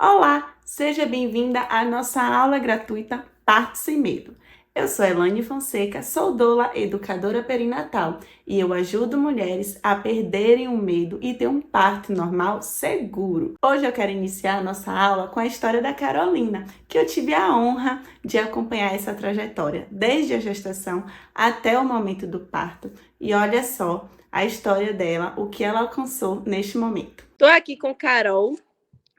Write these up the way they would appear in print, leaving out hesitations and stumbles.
Olá, seja bem-vinda à nossa aula gratuita Parto Sem Medo. Eu sou Elaine Fonseca, sou doula educadora perinatal e eu ajudo mulheres a perderem o medo e ter um parto normal seguro. Hoje eu quero iniciar a nossa aula com a história da Carolina, que eu tive a honra de acompanhar essa trajetória, desde a gestação até o momento do parto. E olha só a história dela, o que ela alcançou neste momento. Estou aqui com Carol,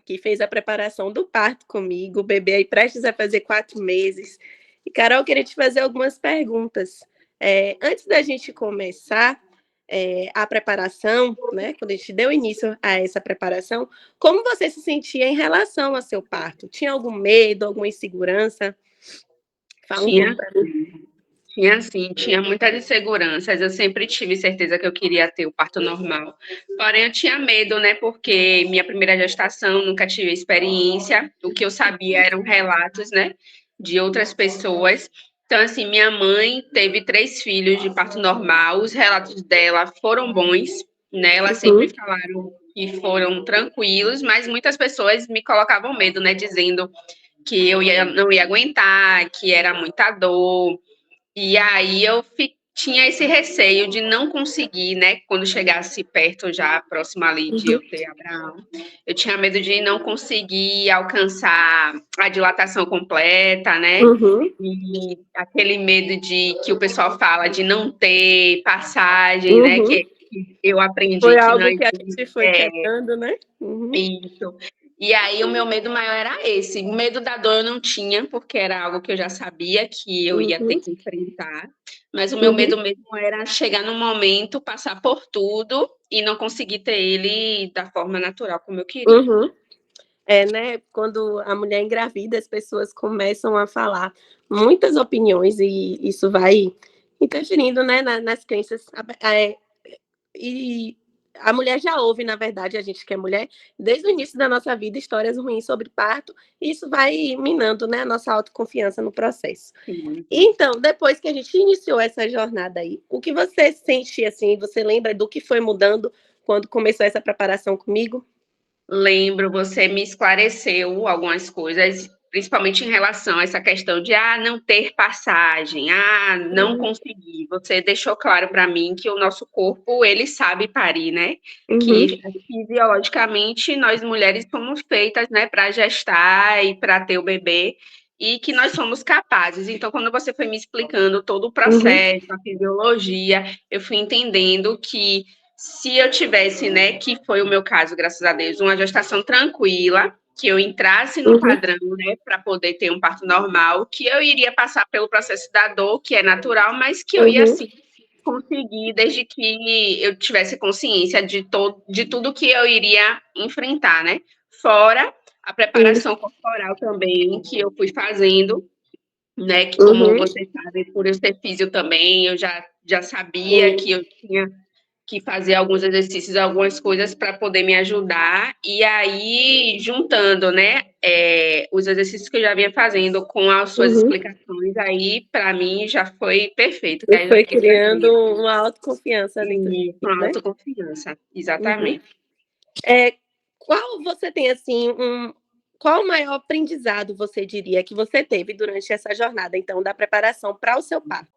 que fez a preparação do parto comigo, o bebê aí prestes a fazer 4 meses. E, Carol, eu queria te fazer algumas perguntas. Antes da gente começar a preparação, né, quando a gente deu início a essa preparação, como você se sentia em relação ao seu parto? Tinha algum medo, alguma insegurança? Fala um pouco para mim. Tinha muitas inseguranças. Eu sempre tive certeza que eu queria ter o parto normal. Porém, eu tinha medo, né? Porque minha primeira gestação, nunca tive experiência. O que eu sabia eram relatos, né? De outras pessoas. Então, assim, minha mãe teve 3 filhos de parto normal. Os relatos dela foram bons, né? Elas sempre falaram que foram tranquilos, mas muitas pessoas me colocavam medo, né? Dizendo que não ia aguentar, que era muita dor. E aí tinha esse receio de não conseguir, né? Quando chegasse perto, já próximo ali de eu ter Abraão, eu tinha medo de não conseguir alcançar a dilatação completa, né? E aquele medo de que o pessoal fala de não ter passagem, né? Que eu aprendi Foi que não algo que a existe. gente foi quebrando, né? Isso. E aí o meu medo maior era esse. O medo da dor eu não tinha, porque era algo que eu já sabia que eu ia ter que enfrentar. Mas o meu medo mesmo era chegar num momento, passar por tudo e não conseguir ter ele da forma natural como eu queria. Né? Quando a mulher engravida, as pessoas começam a falar muitas opiniões e isso vai interferindo, né, nas crenças. E a mulher já ouve, na verdade, a gente que é mulher, desde o início da nossa vida, histórias ruins sobre parto, e isso vai minando, né, a nossa autoconfiança no processo. Sim. Então, depois que a gente iniciou essa jornada aí, o que você sente, assim, você lembra do que foi mudando quando começou essa preparação comigo? Lembro, você me esclareceu algumas coisas, principalmente em relação a essa questão de não ter passagem, não conseguir. Você deixou claro para mim que o nosso corpo, ele sabe parir, né? Que fisiologicamente nós mulheres somos feitas, né, para gestar e para ter o bebê. E que nós somos capazes. Então, quando você foi me explicando todo o processo, a fisiologia, eu fui entendendo que se eu tivesse, né, que foi o meu caso, graças a Deus, uma gestação tranquila, que eu entrasse no padrão, né, para poder ter um parto normal, que eu iria passar pelo processo da dor, que é natural, mas que eu ia, sim, conseguir, desde que eu tivesse consciência de tudo que eu iria enfrentar, né? Fora a preparação corporal também, que eu fui fazendo, né, que como você sabe, por eu ser físio também, eu já sabia que eu tinha que fazer alguns exercícios, algumas coisas para poder me ajudar, e aí, juntando, né, os exercícios que eu já vinha fazendo com as suas explicações, aí, para mim, já foi perfeito, que aí eu já Foi fiquei criando tranquila. uma autoconfiança dentro de E si, com né? autoconfiança, exatamente. Qual você tem, assim, qual o maior aprendizado você diria que você teve durante essa jornada, então, da preparação para o seu parto?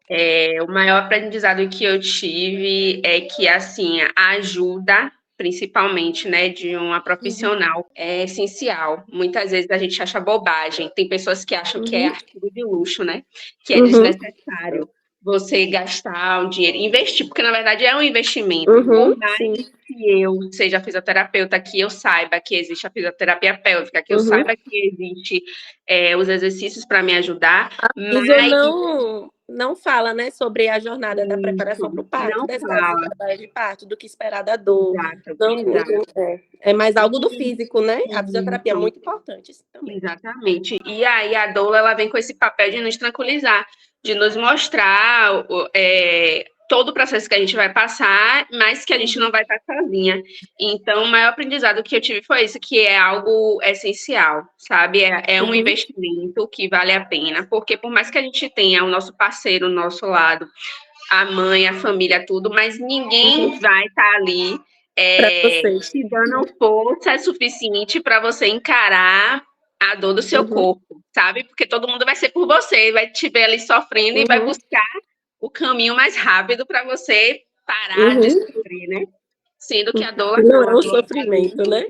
O maior aprendizado que eu tive é que, assim, a ajuda, principalmente, né, de uma profissional, é essencial. Muitas vezes a gente acha bobagem. Tem pessoas que acham que é artigo de luxo, né? Que é desnecessário você gastar um dinheiro, investir, porque na verdade é um investimento. Por mais que eu seja fisioterapeuta, que eu saiba que existe a fisioterapia pélvica, que eu saiba que existe os exercícios para me ajudar, Isso mas não fala, né, sobre a jornada da preparação para o parto, não desse nosso fala. trabalho de parto, do que esperar da dor. Exato, Não, exato. é mais algo do físico, né? A fisioterapia é Isso, muito importante isso também. exatamente. E aí a doula, ela vem com esse papel de nos tranquilizar, de nos mostrar todo o processo que a gente vai passar, mas que a gente não vai estar sozinha. Então, o maior aprendizado que eu tive foi isso, que é algo essencial, sabe? É um investimento que vale a pena, porque por mais que a gente tenha o nosso parceiro ao nosso lado, a mãe, a família, tudo, mas ninguém vai estar ali te dando força suficiente para você encarar a dor do seu corpo, sabe? Porque todo mundo vai ser por você, vai te ver ali sofrendo e vai buscar o caminho mais rápido para você parar de sofrer, né? Sendo que a doula não não, é a um doula tá sofrimento, ali, né?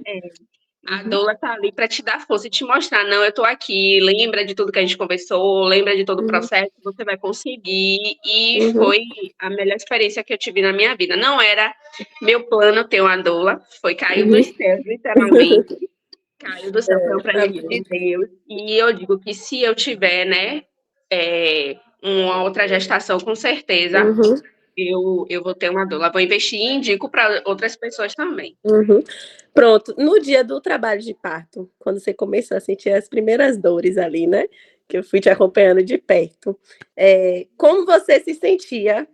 a doula tá ali para te dar força e te mostrar, não, eu tô aqui, lembra de tudo que a gente conversou, lembra de todo o processo, você vai conseguir. E foi a melhor experiência que eu tive na minha vida. Não era meu plano ter uma doula, foi caiu dos céus, literalmente. Caiu do céu, foi um presente de Deus. E eu digo que se eu tiver, né, uma outra gestação, com certeza eu vou ter uma doula. Vou investir e indico para outras pessoas também. Pronto, no dia do trabalho de parto, quando você começou a sentir as primeiras dores ali, né? Que eu fui te acompanhando de perto. Como você se sentia,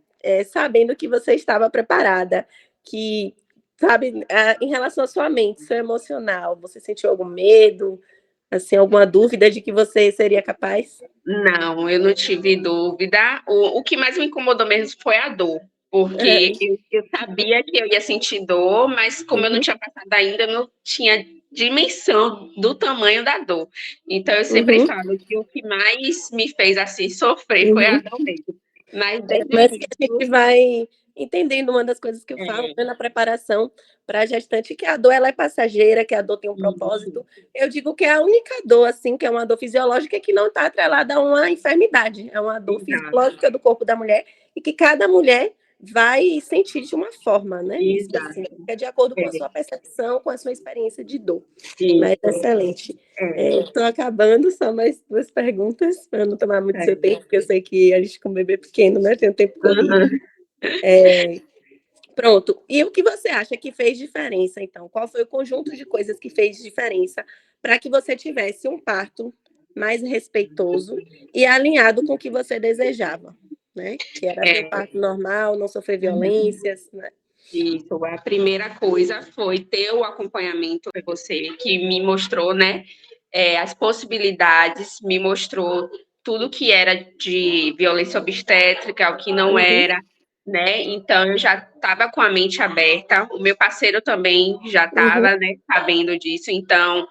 sabendo que você estava preparada? Que, sabe, em relação à sua mente, seu emocional, você sentiu algum medo, assim, alguma dúvida de que você seria capaz? Não, eu não tive dúvida. O que mais me incomodou mesmo foi a dor, porque eu sabia que eu ia sentir dor, mas como eu não tinha passado ainda, eu não tinha dimensão do tamanho da dor. Então, eu sempre falo que o que mais me fez assim sofrer foi a dor mesmo. Mas desde o Mas que a início. gente vai entendendo uma das coisas que eu falo né, na preparação para a gestante, que a dor ela é passageira, que a dor tem um propósito. Eu digo que é a única dor, assim, que é uma dor fisiológica que não está atrelada a uma enfermidade. É uma dor fisiológica do corpo da mulher e que cada mulher vai sentir de uma forma, né? Específica, de acordo com a sua percepção, com a sua experiência de dor. Mas excelente. Estou acabando, só mais 2 perguntas, para não tomar muito seu tempo, porque eu sei que a gente com um bebê pequeno, né? Tem um tempo corrido. Pronto. E o que você acha que fez diferença, então? Qual foi o conjunto de coisas que fez diferença para que você tivesse um parto mais respeitoso e alinhado com o que você desejava, né? Que era ter um parto normal, não sofrer violências, né? Isso, a primeira coisa foi ter o acompanhamento, foi você que me mostrou, né, as possibilidades, me mostrou tudo que era de violência obstétrica, o que não era, né? Então eu já estava com a mente aberta, o meu parceiro também já estava, né, sabendo disso. Então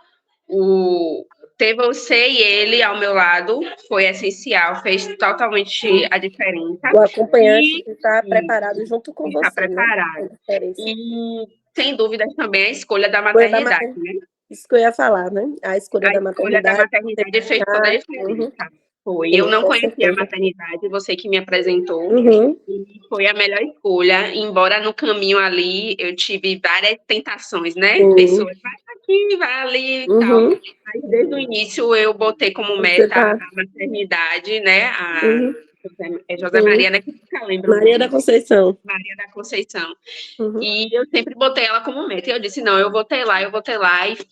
ter você e ele ao meu lado foi essencial, fez totalmente a diferença. O acompanhante está preparado junto com você. Está preparado. Né? E, sem dúvidas, também a escolha da maternidade, né? Isso que eu ia falar, né? A escolha da maternidade fez toda a diferença. Foi. Eu não conhecia a maternidade, você que me apresentou, e foi a melhor escolha, embora no caminho ali eu tive várias tentações, né? Pessoas, vai aqui, vai ali e tal. Mas desde o início eu botei como meta a maternidade, né? José Maria, né? Que nunca lembro. Maria da Conceição. Maria da Conceição. E eu sempre botei ela como meta. E eu disse, não, eu vou ter lá.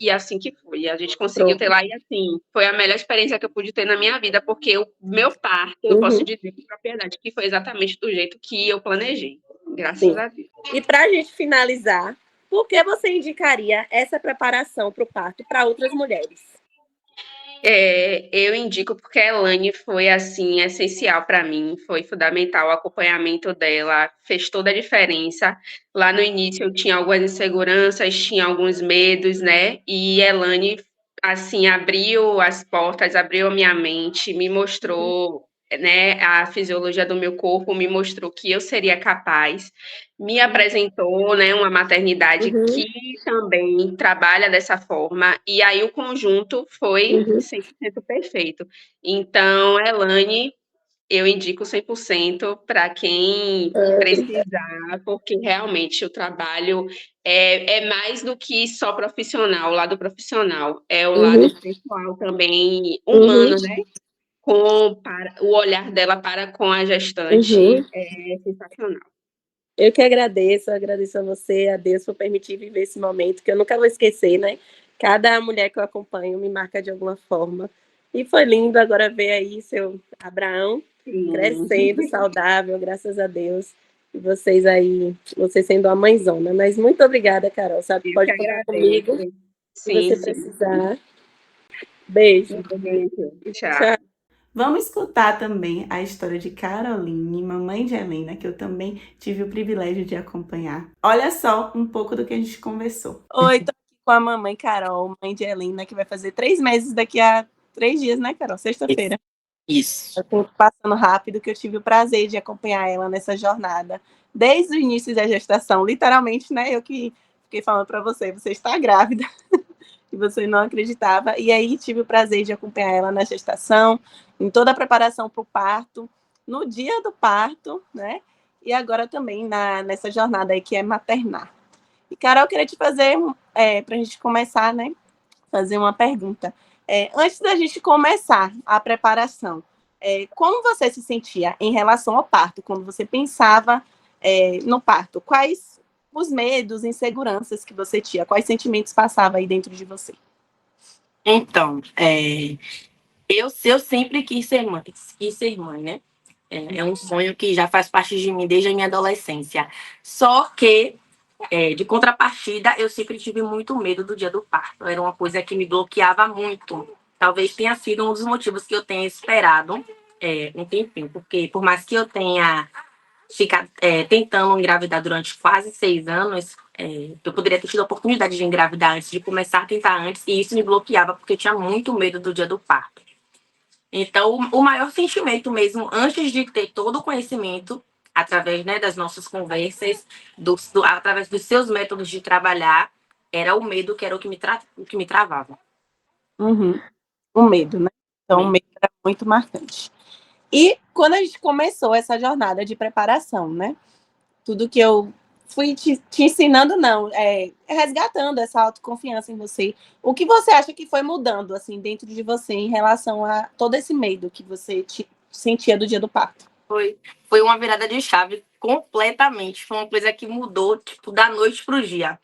E assim que foi. A gente conseguiu ter lá. E assim, foi a melhor experiência que eu pude ter na minha vida, porque o meu parto, eu posso dizer com propriedade, que foi exatamente do jeito que eu planejei. Graças a Deus. E para a gente finalizar, por que você indicaria essa preparação para o parto para outras mulheres? Eu indico porque a Elaine foi, assim, essencial para mim, foi fundamental, o acompanhamento dela fez toda a diferença. Lá no início eu tinha algumas inseguranças, tinha alguns medos, né? E a Elaine, assim, abriu as portas, abriu a minha mente, me mostrou, né, a fisiologia do meu corpo, me mostrou que eu seria capaz, me apresentou, né, uma maternidade que também trabalha dessa forma, e aí o conjunto foi 100% perfeito. Então, Elaine, eu indico 100% para quem precisar, porque realmente o trabalho é mais do que só profissional, o lado profissional, é o lado pessoal também, humano, né? O olhar dela para com a gestante é sensacional. Eu que agradeço a você, a Deus, por permitir viver esse momento, que eu nunca vou esquecer, né? Cada mulher que eu acompanho me marca de alguma forma. E foi lindo agora ver aí seu Abraão crescendo, saudável, graças a Deus. E vocês aí, você sendo a mãezona. Mas muito obrigada, Carol, sabe? Pode contar comigo, se você precisar. Beijo. Tchau. Vamos escutar também a história de Caroline, mamãe de Helena, que eu também tive o privilégio de acompanhar. Olha só um pouco do que a gente conversou. Oi, tô aqui com a mamãe Carol, mãe de Helena, que vai fazer 3 meses daqui a 3 dias, né, Carol? Sexta-feira. Isso. Eu tô passando rápido, que eu tive o prazer de acompanhar ela nessa jornada, desde o início da gestação, literalmente, né? Eu que fiquei falando para você está grávida, e você não acreditava. E aí tive o prazer de acompanhar ela na gestação, em toda a preparação para o parto, no dia do parto, né? E agora também nessa jornada aí que é maternar. E, Carol, eu queria te fazer, para a gente começar, né? Fazer uma pergunta. Antes da gente começar a preparação, como você se sentia em relação ao parto, quando você pensava no parto? Quais os medos, inseguranças que você tinha? Quais sentimentos passavam aí dentro de você? Então, eu sempre quis ser mãe, né? É um sonho que já faz parte de mim desde a minha adolescência. Só que, de contrapartida, eu sempre tive muito medo do dia do parto. Era uma coisa que me bloqueava muito. Talvez tenha sido um dos motivos que eu tenha esperado um tempinho, porque por mais que eu tenha ficado tentando engravidar durante quase 6 anos, eu poderia ter tido a oportunidade de engravidar antes, de começar a tentar antes, e isso me bloqueava porque eu tinha muito medo do dia do parto. Então, o maior sentimento mesmo, antes de ter todo o conhecimento, através, né, das nossas conversas, através dos seus métodos de trabalhar, era o medo, que era o que me travava. Uhum. O medo, né? Então, o medo era muito marcante. E quando a gente começou essa jornada de preparação, né? Tudo que eu fui te ensinando, não, resgatando essa autoconfiança em você. O que você acha que foi mudando, assim, dentro de você em relação a todo esse medo que você sentia do dia do parto? Foi uma virada de chave completamente. Foi uma coisa que mudou, tipo, da noite pro dia.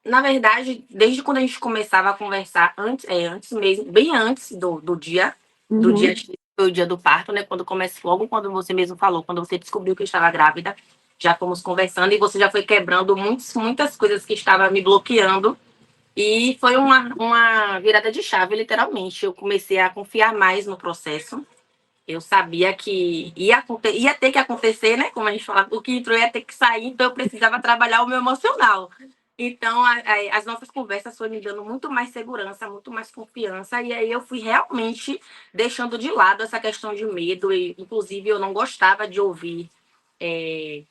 Na verdade, desde quando a gente começava a conversar, antes mesmo, bem antes do dia, do dia foi o dia do parto, né? Logo quando você mesmo falou, quando você descobriu que eu estava grávida, já fomos conversando e você já foi quebrando muitas coisas que estavam me bloqueando. E foi uma virada de chave, literalmente. Eu comecei a confiar mais no processo. Eu sabia que ia ter que acontecer, né? Como a gente fala, o que entrou ia ter que sair, então eu precisava trabalhar o meu emocional. Então, as nossas conversas foram me dando muito mais segurança, muito mais confiança, e aí eu fui realmente deixando de lado essa questão de medo, e inclusive eu não gostava de ouvir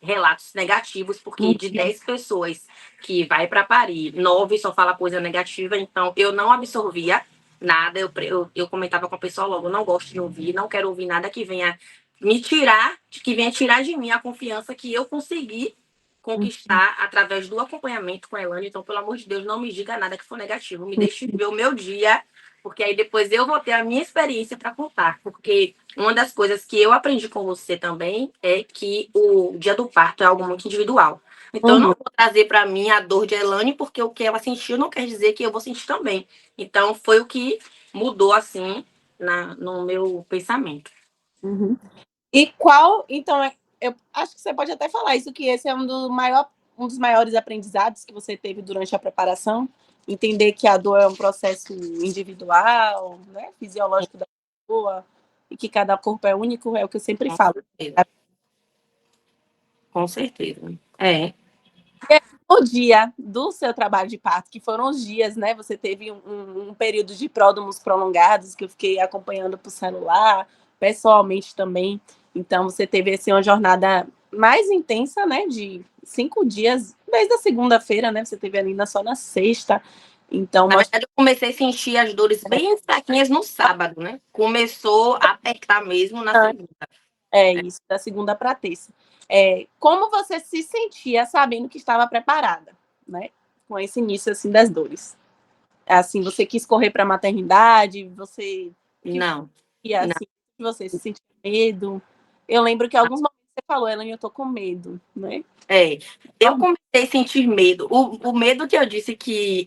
relatos negativos, porque de 10 pessoas que vai para parir, 9 só fala coisa negativa, então eu não absorvia nada, eu comentava com a pessoa logo, não gosto de ouvir, não quero ouvir nada que venha me tirar, que venha tirar de mim a confiança que eu consegui conquistar através do acompanhamento com a Elane. Então, pelo amor de Deus, não me diga nada que for negativo, me deixe ver o meu dia, porque aí depois eu vou ter a minha experiência para contar, porque uma das coisas que eu aprendi com você também é que o dia do parto é algo muito individual. Então, eu não vou trazer para mim a dor de Elane, porque o que ela sentiu não quer dizer que eu vou sentir também. Então, foi o que mudou, assim, no meu pensamento. Uhum. E então, eu acho que você pode até falar isso, que esse é um dos maiores aprendizados que você teve durante a preparação, entender que a dor é um processo individual, né, fisiológico da pessoa, e que cada corpo é único, é o que eu sempre falo. Com certeza. O dia do seu trabalho de parto, que foram os dias, né? Você teve um período de pródomos prolongados, que eu fiquei acompanhando por celular, pessoalmente também. Então, você teve assim, uma jornada mais intensa, né? De 5 dias, desde a segunda-feira, né? Você teve ali só na sexta. Então, na verdade, eu comecei a sentir as dores bem fraquinhas no sábado, né? Começou a apertar mesmo na segunda. Isso, da segunda para terça. Como você se sentia sabendo que estava preparada, né? Com esse início assim das dores? Assim, você quis correr para a maternidade? Você não. Assim, você se sentia medo? Eu lembro que alguns momentos você falou, Ellen, eu tô com medo, né? Eu comecei a sentir medo. O medo que eu disse que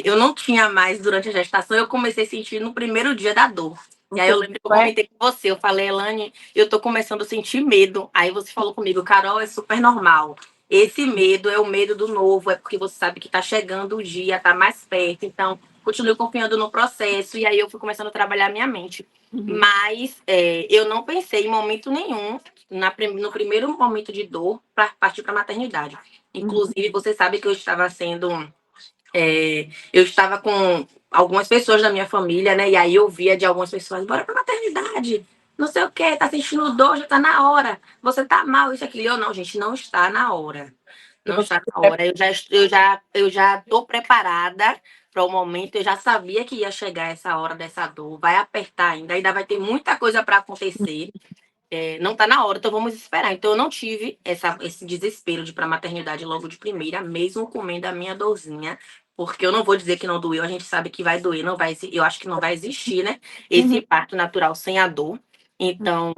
eu não tinha mais durante a gestação, eu comecei a sentir no primeiro dia da dor. E aí eu lembro que eu comentei com você, eu falei, Elane, eu tô começando a sentir medo. Aí você falou comigo, Carol, é super normal. Esse medo é o medo do novo, é porque você sabe que tá chegando o dia, tá mais perto. Então, continuei confiando no processo, e aí eu fui começando a trabalhar a minha mente. Mas eu não pensei em momento nenhum, no primeiro momento de dor, para partir para a maternidade. Inclusive, você sabe que eu estava eu estava com algumas pessoas da minha família, né? E aí eu via de algumas pessoas, bora pra maternidade, não sei o quê, tá sentindo dor, já tá na hora, você tá mal, isso, aquilo. Eu, não, gente, não está na hora. Não está na hora. Eu já tô preparada para o momento, eu já sabia que ia chegar essa hora dessa dor, vai apertar ainda vai ter muita coisa para acontecer. Não está na hora, então vamos esperar. Então eu não tive esse desespero de ir para a maternidade logo de primeira, mesmo comendo a minha dorzinha, porque eu não vou dizer que não doeu, a gente sabe que vai doer, não vai, eu acho que não vai existir, né? Esse parto natural sem a dor. Então,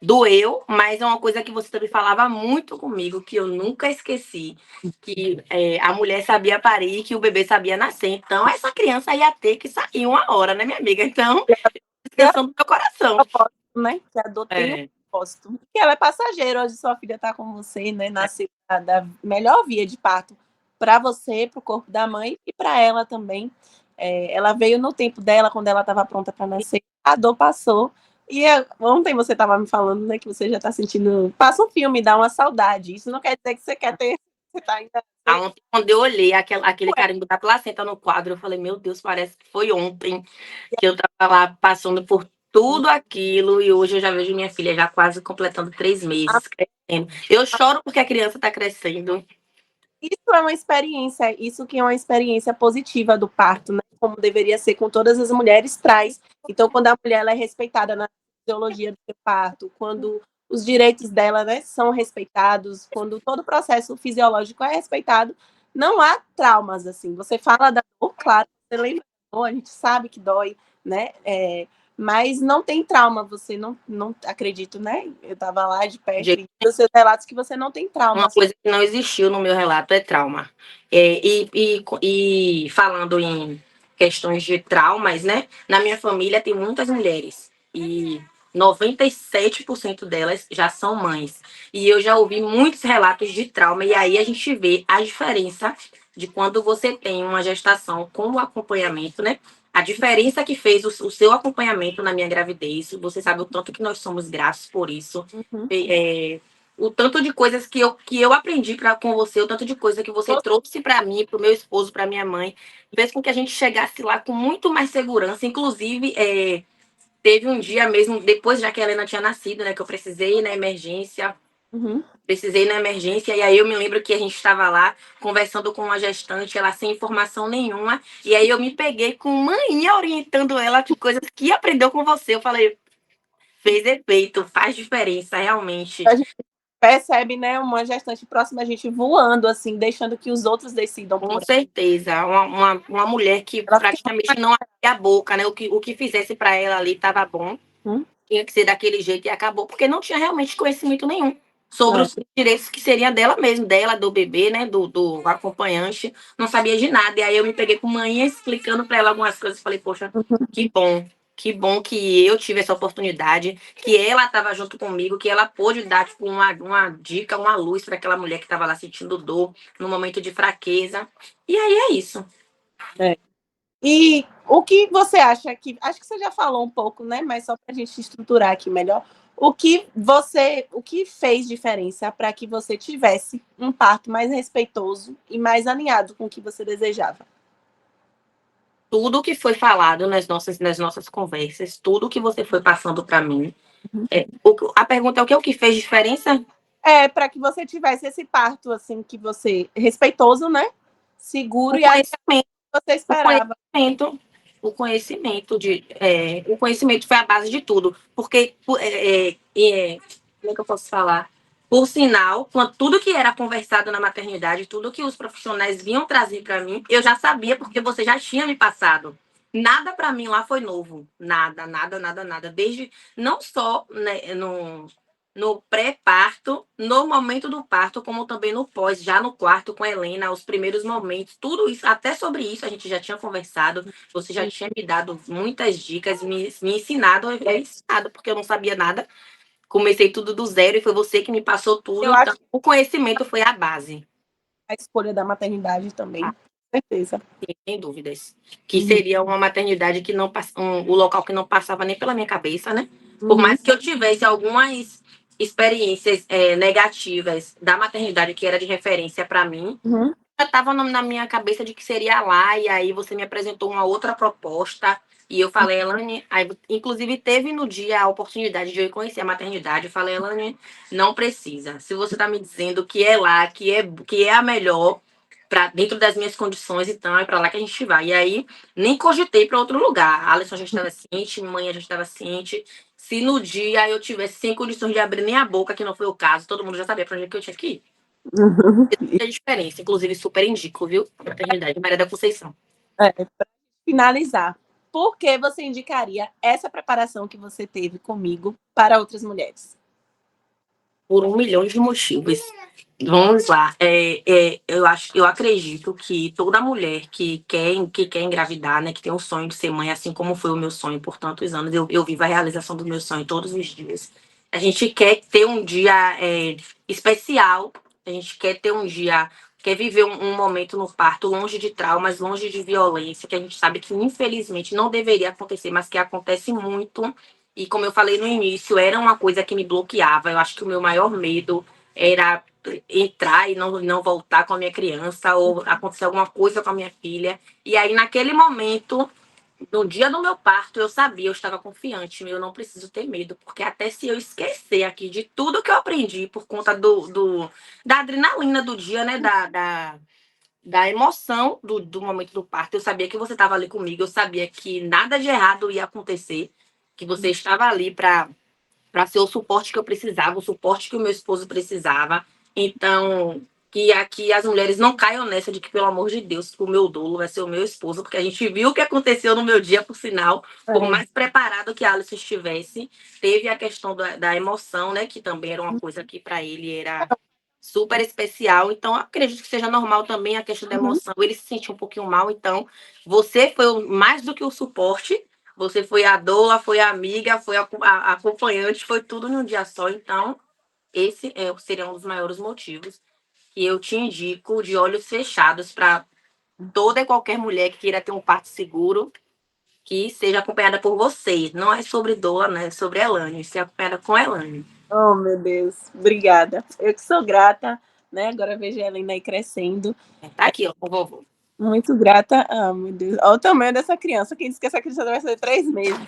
doeu, mas é uma coisa que você também falava muito comigo, que eu nunca esqueci, que a mulher sabia parir, que o bebê sabia nascer. Então, essa criança ia ter que sair uma hora, né, minha amiga? Então, descansando do meu coração. Né? Que a dor tem um É. propósito. Que ela é passageira, hoje sua filha está com você, né? Nasceu da melhor via de parto para você, para o corpo da mãe e para ela também. Ela veio no tempo dela, quando ela estava pronta para nascer, a dor passou. E ontem você estava me falando, né, que você já está sentindo. Passa um filme, dá uma saudade. Isso não quer dizer que você quer ter. Você tá ainda. Ontem, quando eu olhei aquele carimbo da placenta no quadro, eu falei, meu Deus, parece que foi ontem que eu estava lá passando por tudo aquilo, e hoje eu já vejo minha filha já quase completando 3 meses, crescendo. Eu choro porque a criança está crescendo. Isso é uma experiência, isso que é uma experiência positiva do parto, né? Como deveria ser com todas as mulheres, traz. Então, quando a mulher ela é respeitada na fisiologia do seu parto, quando os direitos dela, né, são respeitados, quando todo o processo fisiológico é respeitado, não há traumas, assim. Você fala da dor, claro, você lembra da dor, a gente sabe que dói, né? Mas não tem trauma, você não acredito, né? Eu estava lá de perto e dos seus relatos que você não tem trauma. Uma coisa que não existiu no meu relato é trauma. E falando em questões de traumas, né? Na minha família tem muitas mulheres e 97% delas já são mães. E eu já ouvi muitos relatos de trauma, e aí a gente vê a diferença de quando você tem uma gestação com o acompanhamento, né? A diferença que fez o seu acompanhamento na minha gravidez. Você sabe o tanto que nós somos gratos por isso. O tanto de coisas que eu aprendi com você, o tanto de coisa que você trouxe para mim, para o meu esposo, para minha mãe, fez com que a gente chegasse lá com muito mais segurança. Inclusive, teve um dia mesmo, depois já que a Helena tinha nascido, né, que eu precisei ir na emergência. Precisei ir na emergência, e aí eu me lembro que a gente estava lá conversando com uma gestante, ela sem informação nenhuma, e aí eu me peguei com manhã orientando ela de coisas que aprendeu com você. Eu falei, fez efeito, faz diferença, realmente. A gente percebe, né, uma gestante próxima a gente voando, assim, deixando que os outros decidam. Com certeza. Uma mulher que praticamente não abria a boca, né? O que fizesse para ela ali estava bom. Tinha que ser daquele jeito e acabou, porque não tinha realmente conhecimento nenhum sobre os direitos que seria dela mesmo, dela, do bebê, né? Do acompanhante. Não sabia de nada. E aí eu me peguei com manhã explicando para ela algumas coisas. Falei, poxa, que bom. Que bom que eu tive essa oportunidade, que ela estava junto comigo, que ela pôde dar tipo, uma dica, uma luz para aquela mulher que estava lá sentindo dor, no momento de fraqueza. E aí é isso. E o que você acha que... Acho que você já falou um pouco, né? Mas só para a gente estruturar aqui melhor. O que fez diferença para que você tivesse um parto mais respeitoso e mais alinhado com o que você desejava? Tudo que foi falado nas nossas conversas, tudo que você foi passando para mim. A pergunta é o que fez diferença? Para que você tivesse esse parto, assim, que você... respeitoso, né? Seguro e aí você esperava. O conhecimento foi a base de tudo. Porque, como é que eu posso falar? Por sinal, tudo que era conversado na maternidade, tudo que os profissionais vinham trazer para mim, eu já sabia, porque você já tinha me passado. Nada para mim lá foi novo. Nada, nada, nada, nada. Desde, não só, né, no pré-parto, no momento do parto, como também no pós, já no quarto com a Helena, os primeiros momentos, tudo isso, até sobre isso a gente já tinha conversado, você já tinha me dado muitas dicas, me ensinado, porque eu não sabia nada, comecei tudo do zero e foi você que me passou tudo, então o conhecimento foi a base. A escolha da maternidade também. certeza. Sim, sem dúvidas. Que seria uma maternidade que não passa, o local que não passava nem pela minha cabeça, né? Por mais que eu tivesse algumas experiências negativas da maternidade que era de referência para mim, Uhum. já estava na minha cabeça de que seria lá, e aí você me apresentou uma outra proposta, e eu falei, Elane, aí, inclusive teve no dia a oportunidade de eu conhecer a maternidade, eu falei, Elane, não precisa. Se você está me dizendo que é lá, que é a melhor, para dentro das minhas condições, então é para lá que a gente vai. E aí, nem cogitei para outro lugar. A Alisson já estava ciente, minha mãe já estava ciente. Se no dia eu tivesse sem condições de abrir nem a boca, que não foi o caso, todo mundo já sabia para onde que eu tinha que ir. É diferença, inclusive super indico, viu? Maternidade, Maria da Conceição. Para finalizar, por que você indicaria essa preparação que você teve comigo para outras mulheres? Por 1 milhão de motivos. Vamos lá. Eu acredito que toda mulher que quer engravidar, né, que tem um sonho de ser mãe, assim como foi o meu sonho por tantos anos, eu vivo a realização do meu sonho todos os dias. A gente quer ter um dia especial, a gente quer ter um dia, quer viver um momento no parto longe de traumas, longe de violência, que a gente sabe que infelizmente não deveria acontecer, mas que acontece muito. E como eu falei no início, era uma coisa que me bloqueava. Eu acho que o meu maior medo era entrar e não voltar com a minha criança, ou acontecer alguma coisa com a minha filha. E aí, naquele momento, no dia do meu parto, eu sabia, eu estava confiante, eu não preciso ter medo, porque até se eu esquecer aqui de tudo que eu aprendi por conta da adrenalina do dia, né, da emoção do momento do parto, eu sabia que você estava ali comigo, eu sabia que nada de errado ia acontecer, que você estava ali para ser o suporte que eu precisava, o suporte que o meu esposo precisava. Então, que aqui as mulheres não caiam nessa de que, pelo amor de Deus, o meu dolo vai ser o meu esposo, porque a gente viu o que aconteceu no meu dia, por sinal, por mais preparado que a Alice estivesse, teve a questão da emoção, né, que também era uma coisa que para ele era super especial. Então, acredito que seja normal também a questão da emoção. Ele se sentiu um pouquinho mal, então você foi mais do que o suporte. Você foi a doula, foi a amiga, foi a acompanhante, foi tudo num dia só. Então, esse seria um dos maiores motivos que eu te indico de olhos fechados para toda e qualquer mulher que queira ter um parto seguro, que seja acompanhada por você. Não é sobre doula, né? É sobre Elane. Ser acompanhada com Elane. Oh, meu Deus. Obrigada. Eu que sou grata, né? Agora vejo a Helena aí crescendo. Tá aqui, ó, com o vovô. Muito grata. Ah, meu Deus. Olha o tamanho dessa criança. Quem disse que essa criança vai ser 3 meses?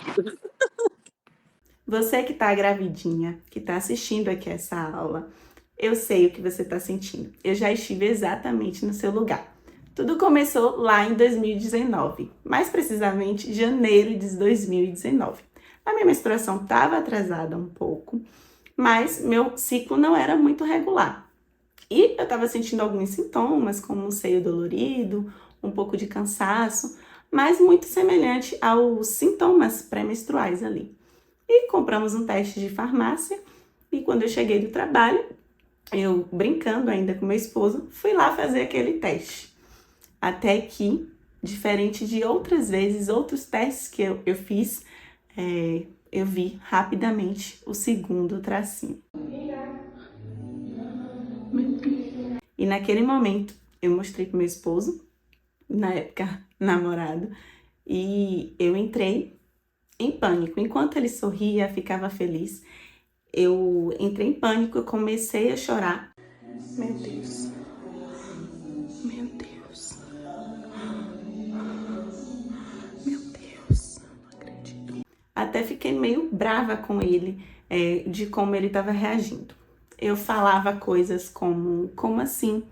Você que tá gravidinha, que tá assistindo aqui essa aula, eu sei o que você tá sentindo. Eu já estive exatamente no seu lugar. Tudo começou lá em 2019, mais precisamente janeiro de 2019. A minha menstruação estava atrasada um pouco, mas meu ciclo não era muito regular. E eu estava sentindo alguns sintomas, como um seio dolorido, um pouco de cansaço, mas muito semelhante aos sintomas pré-menstruais ali. E compramos um teste de farmácia, e quando eu cheguei do trabalho, eu brincando ainda com meu esposo, fui lá fazer aquele teste. Até que, diferente de outras vezes, outros testes que eu fiz, eu vi rapidamente o segundo tracinho. E naquele momento, eu mostrei pro meu esposo, na época namorado, e eu entrei em pânico. Enquanto ele sorria, ficava feliz, eu entrei em pânico e comecei a chorar. Meu Deus. Meu Deus. Meu Deus. Não acredito. Até fiquei meio brava com ele, de como ele estava reagindo. Eu falava coisas como assim?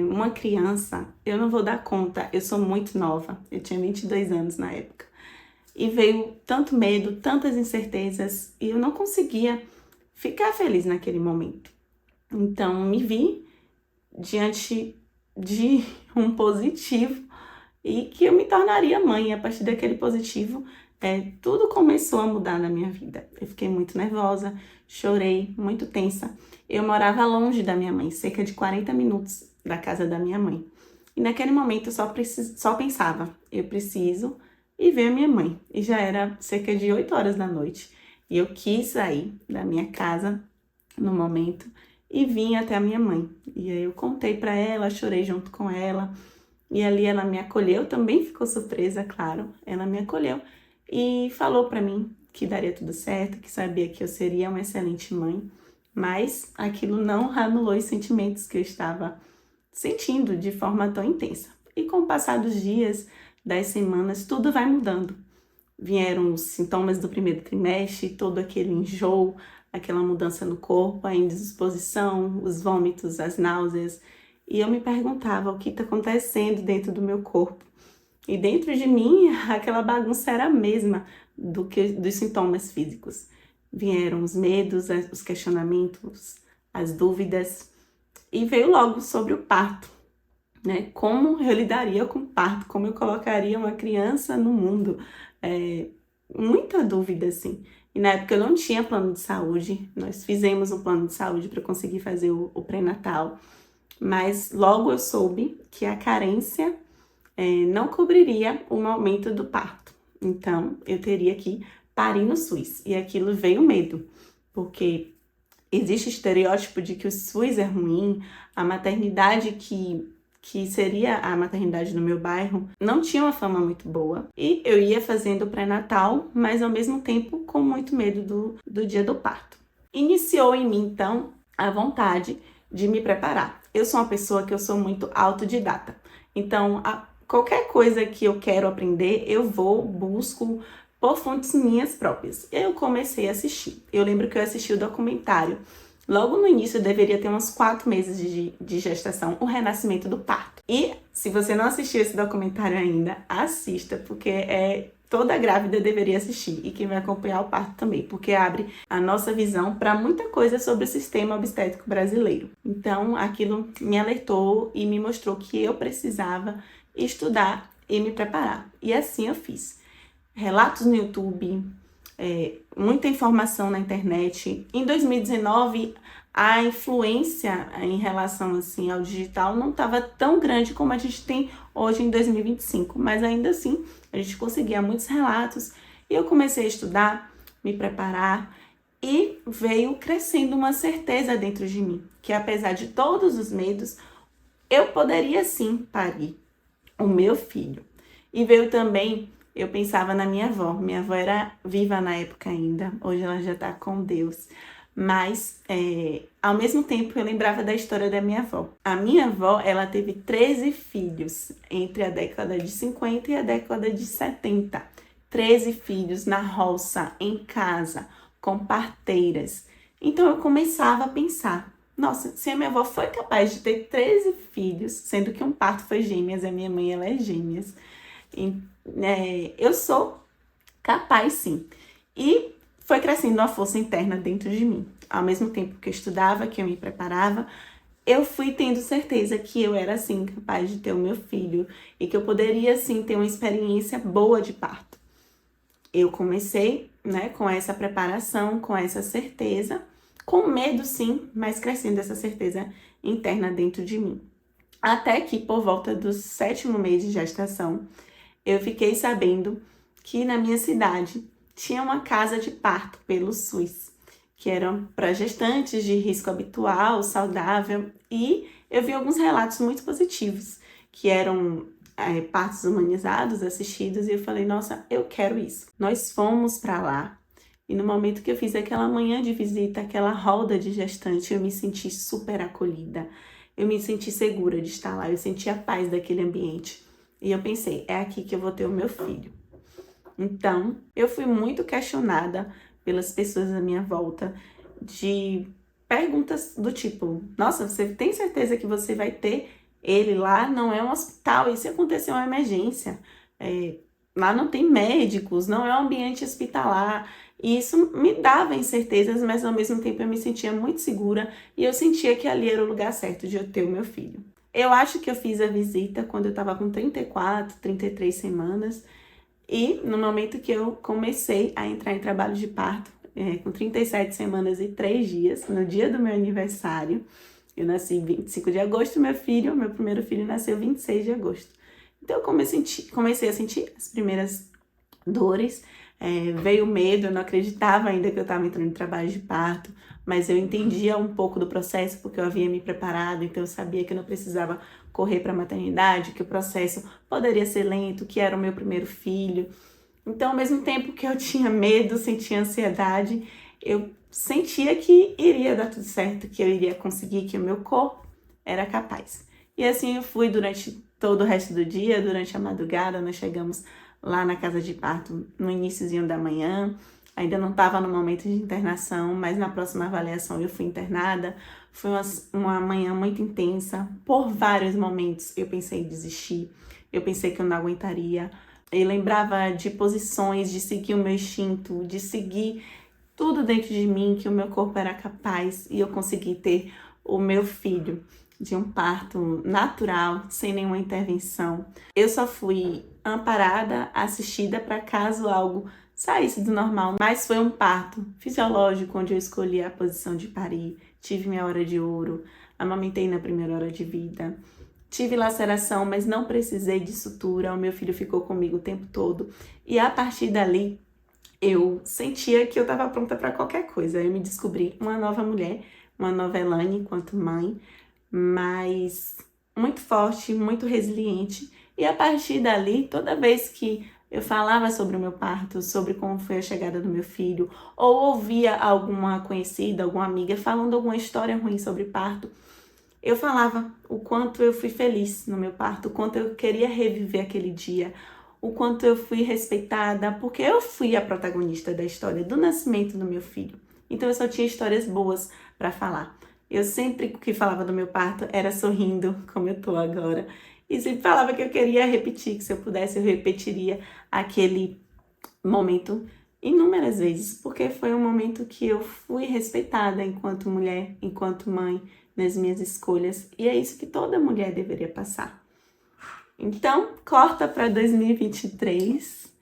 Uma criança, eu não vou dar conta, eu sou muito nova, eu tinha 22 anos na época. E veio tanto medo, tantas incertezas, e eu não conseguia ficar feliz naquele momento. Então, me vi diante de um positivo e que eu me tornaria mãe. A partir daquele positivo, tudo começou a mudar na minha vida. Eu fiquei muito nervosa, chorei, muito tensa. Eu morava longe da minha mãe, cerca de 40 minutos da casa da minha mãe. E naquele momento eu só pensava, eu preciso ir ver a minha mãe. E já era cerca de 8 horas da noite. E eu quis sair da minha casa no momento e vim até a minha mãe. E aí eu contei para ela, chorei junto com ela. E ali ela me acolheu, também ficou surpresa, claro. Ela me acolheu e falou para mim que daria tudo certo, que sabia que eu seria uma excelente mãe, mas aquilo não anulou os sentimentos que eu estava sentindo de forma tão intensa. E com o passar dos dias, das semanas, tudo vai mudando. Vieram os sintomas do primeiro trimestre, todo aquele enjoo, aquela mudança no corpo, a indisposição, os vômitos, as náuseas. E eu me perguntava o que está acontecendo dentro do meu corpo. E dentro de mim, aquela bagunça era a mesma dos sintomas físicos. Vieram os medos, os questionamentos, as dúvidas. E veio logo sobre o parto, né? Como eu lidaria com o parto, como eu colocaria uma criança no mundo. Muita dúvida, assim. E na época eu não tinha plano de saúde, nós fizemos um plano de saúde para conseguir fazer o pré-natal, mas logo eu soube que a carência não cobriria o momento do parto. Então, eu teria que parir no SUS. E aquilo veio medo, porque existe o estereótipo de que o SUS é ruim, a maternidade que seria a maternidade do meu bairro, não tinha uma fama muito boa. E eu ia fazendo o pré-natal, mas ao mesmo tempo com muito medo do dia do parto. Iniciou em mim, então, a vontade de me preparar. Eu sou uma pessoa que eu sou muito autodidata. Então, qualquer coisa que eu quero aprender, eu busco por fontes minhas próprias. Eu comecei a assistir. Eu lembro que eu assisti o documentário. Logo no início, deveria ter uns 4 meses de gestação, o renascimento do parto. E se você não assistiu esse documentário ainda, assista, porque toda grávida deveria assistir. E quem vai acompanhar o parto também, porque abre a nossa visão para muita coisa sobre o sistema obstétrico brasileiro. Então, aquilo me alertou e me mostrou que eu precisava estudar e me preparar. E assim eu fiz. Relatos no YouTube, muita informação na internet. Em 2019, a influência em relação assim, ao digital não estava tão grande como a gente tem hoje em 2025, mas ainda assim a gente conseguia muitos relatos e eu comecei a estudar, me preparar e veio crescendo uma certeza dentro de mim, que apesar de todos os medos, eu poderia sim parir o meu filho. E veio também, eu pensava na minha avó. Minha avó era viva na época ainda, hoje ela já tá com Deus. Mas, ao mesmo tempo, eu lembrava da história da minha avó. A minha avó, ela teve 13 filhos entre a década de 50 e a década de 70. 13 filhos na roça, em casa, com parteiras. Então, eu começava a pensar, nossa, se a minha avó foi capaz de ter 13 filhos, sendo que um parto foi gêmeas, a minha mãe, ela é gêmeas, eu sou capaz sim. E foi crescendo uma força interna dentro de mim. Ao mesmo tempo que eu estudava, que eu me preparava, eu fui tendo certeza que eu era sim capaz de ter o meu filho e que eu poderia sim ter uma experiência boa de parto. Eu comecei, com essa preparação, com essa certeza, com medo sim, mas crescendo essa certeza interna dentro de mim. Até que por volta do 7º mês de gestação, eu fiquei sabendo que na minha cidade tinha uma casa de parto pelo SUS, que eram para gestantes de risco habitual, saudável, e eu vi alguns relatos muito positivos, que eram partos humanizados, assistidos, e eu falei, nossa, eu quero isso. Nós fomos para lá, e no momento que eu fiz aquela manhã de visita, aquela roda de gestante, eu me senti super acolhida, eu me senti segura de estar lá, eu senti a paz daquele ambiente. E eu pensei, é aqui que eu vou ter o meu filho. Então, eu fui muito questionada pelas pessoas à minha volta de perguntas do tipo, nossa, você tem certeza que você vai ter ele lá? Não é um hospital, e se acontecer uma emergência? Lá não tem médicos, não é um ambiente hospitalar. E isso me dava incertezas, mas ao mesmo tempo eu me sentia muito segura e eu sentia que ali era o lugar certo de eu ter o meu filho. Eu acho que eu fiz a visita quando eu estava com 34, 33 semanas. E no momento que eu comecei a entrar em trabalho de parto, com 37 semanas e 3 dias, no dia do meu aniversário, eu nasci 25 de agosto, meu primeiro filho nasceu 26 de agosto. Então eu comecei a sentir as primeiras dores, veio medo, eu não acreditava ainda que eu estava entrando em trabalho de parto, mas eu entendia um pouco do processo porque eu havia me preparado, então eu sabia que eu não precisava correr para a maternidade, que o processo poderia ser lento, que era o meu primeiro filho. Então, ao mesmo tempo que eu tinha medo, sentia ansiedade, eu sentia que iria dar tudo certo, que eu iria conseguir, que o meu corpo era capaz. E assim eu fui durante todo o resto do dia, durante a madrugada. Nós chegamos lá na casa de parto no iniciozinho da manhã. Ainda não estava no momento de internação, mas na próxima avaliação eu fui internada. Foi uma manhã muito intensa. Por vários momentos eu pensei em desistir, eu pensei que eu não aguentaria. Eu lembrava de posições, de seguir o meu instinto, de seguir tudo dentro de mim, que o meu corpo era capaz, e eu consegui ter o meu filho de um parto natural, sem nenhuma intervenção. Eu só fui amparada, assistida para caso algo saísse do normal, mas foi um parto fisiológico, onde eu escolhi a posição de parir, tive minha hora de ouro, amamentei na primeira hora de vida. Tive laceração, mas não precisei de sutura, o meu filho ficou comigo o tempo todo. E a partir dali, eu sentia que eu estava pronta para qualquer coisa. Eu me descobri uma nova mulher, uma nova Elane enquanto mãe, mas muito forte, muito resiliente. E a partir dali, toda vez que eu falava sobre o meu parto, sobre como foi a chegada do meu filho, ou ouvia alguma conhecida, alguma amiga falando alguma história ruim sobre parto, eu falava o quanto eu fui feliz no meu parto, o quanto eu queria reviver aquele dia, o quanto eu fui respeitada, porque eu fui a protagonista da história do nascimento do meu filho. Então eu só tinha histórias boas para falar. Eu sempre que falava do meu parto era sorrindo, como eu tô agora. E sempre falava que eu queria repetir, que se eu pudesse eu repetiria aquele momento inúmeras vezes, porque foi um momento que eu fui respeitada enquanto mulher, enquanto mãe, nas minhas escolhas, e é isso que toda mulher deveria passar. Então, corta para 2023,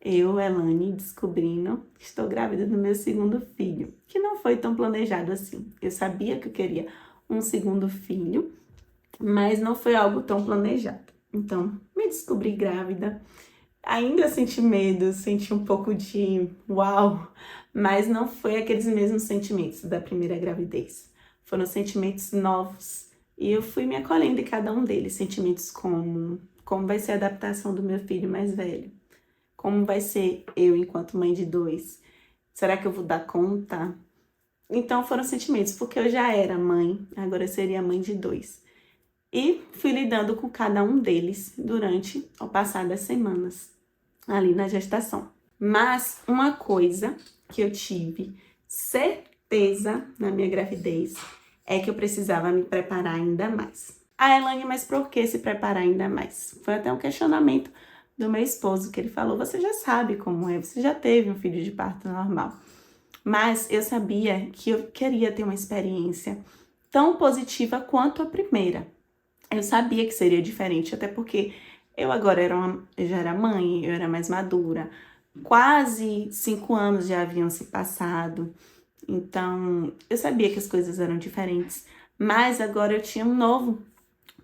eu, Elane, descobrindo que estou grávida do meu segundo filho, que não foi tão planejado assim. Eu sabia que eu queria um segundo filho, mas não foi algo tão planejado. Então, me descobri grávida. Ainda senti medo, senti um pouco de uau, mas não foi aqueles mesmos sentimentos da primeira gravidez. Foram sentimentos novos e eu fui me acolhendo em cada um deles. Sentimentos como vai ser a adaptação do meu filho mais velho? Como vai ser eu enquanto mãe de 2? Será que eu vou dar conta? Então foram sentimentos, porque eu já era mãe, agora eu seria mãe de 2. E fui lidando com cada um deles durante o passar das semanas, ali na gestação. Mas uma coisa que eu tive certeza na minha gravidez é que eu precisava me preparar ainda mais. Elane, mas por que se preparar ainda mais? Foi até um questionamento do meu esposo, que ele falou, você já sabe como é, você já teve um filho de parto normal. Mas eu sabia que eu queria ter uma experiência tão positiva quanto a primeira. Eu sabia que seria diferente, até porque eu agora eu já era mãe, eu era mais madura. Quase 5 anos já haviam se passado. Então, eu sabia que as coisas eram diferentes. Mas agora eu tinha um novo.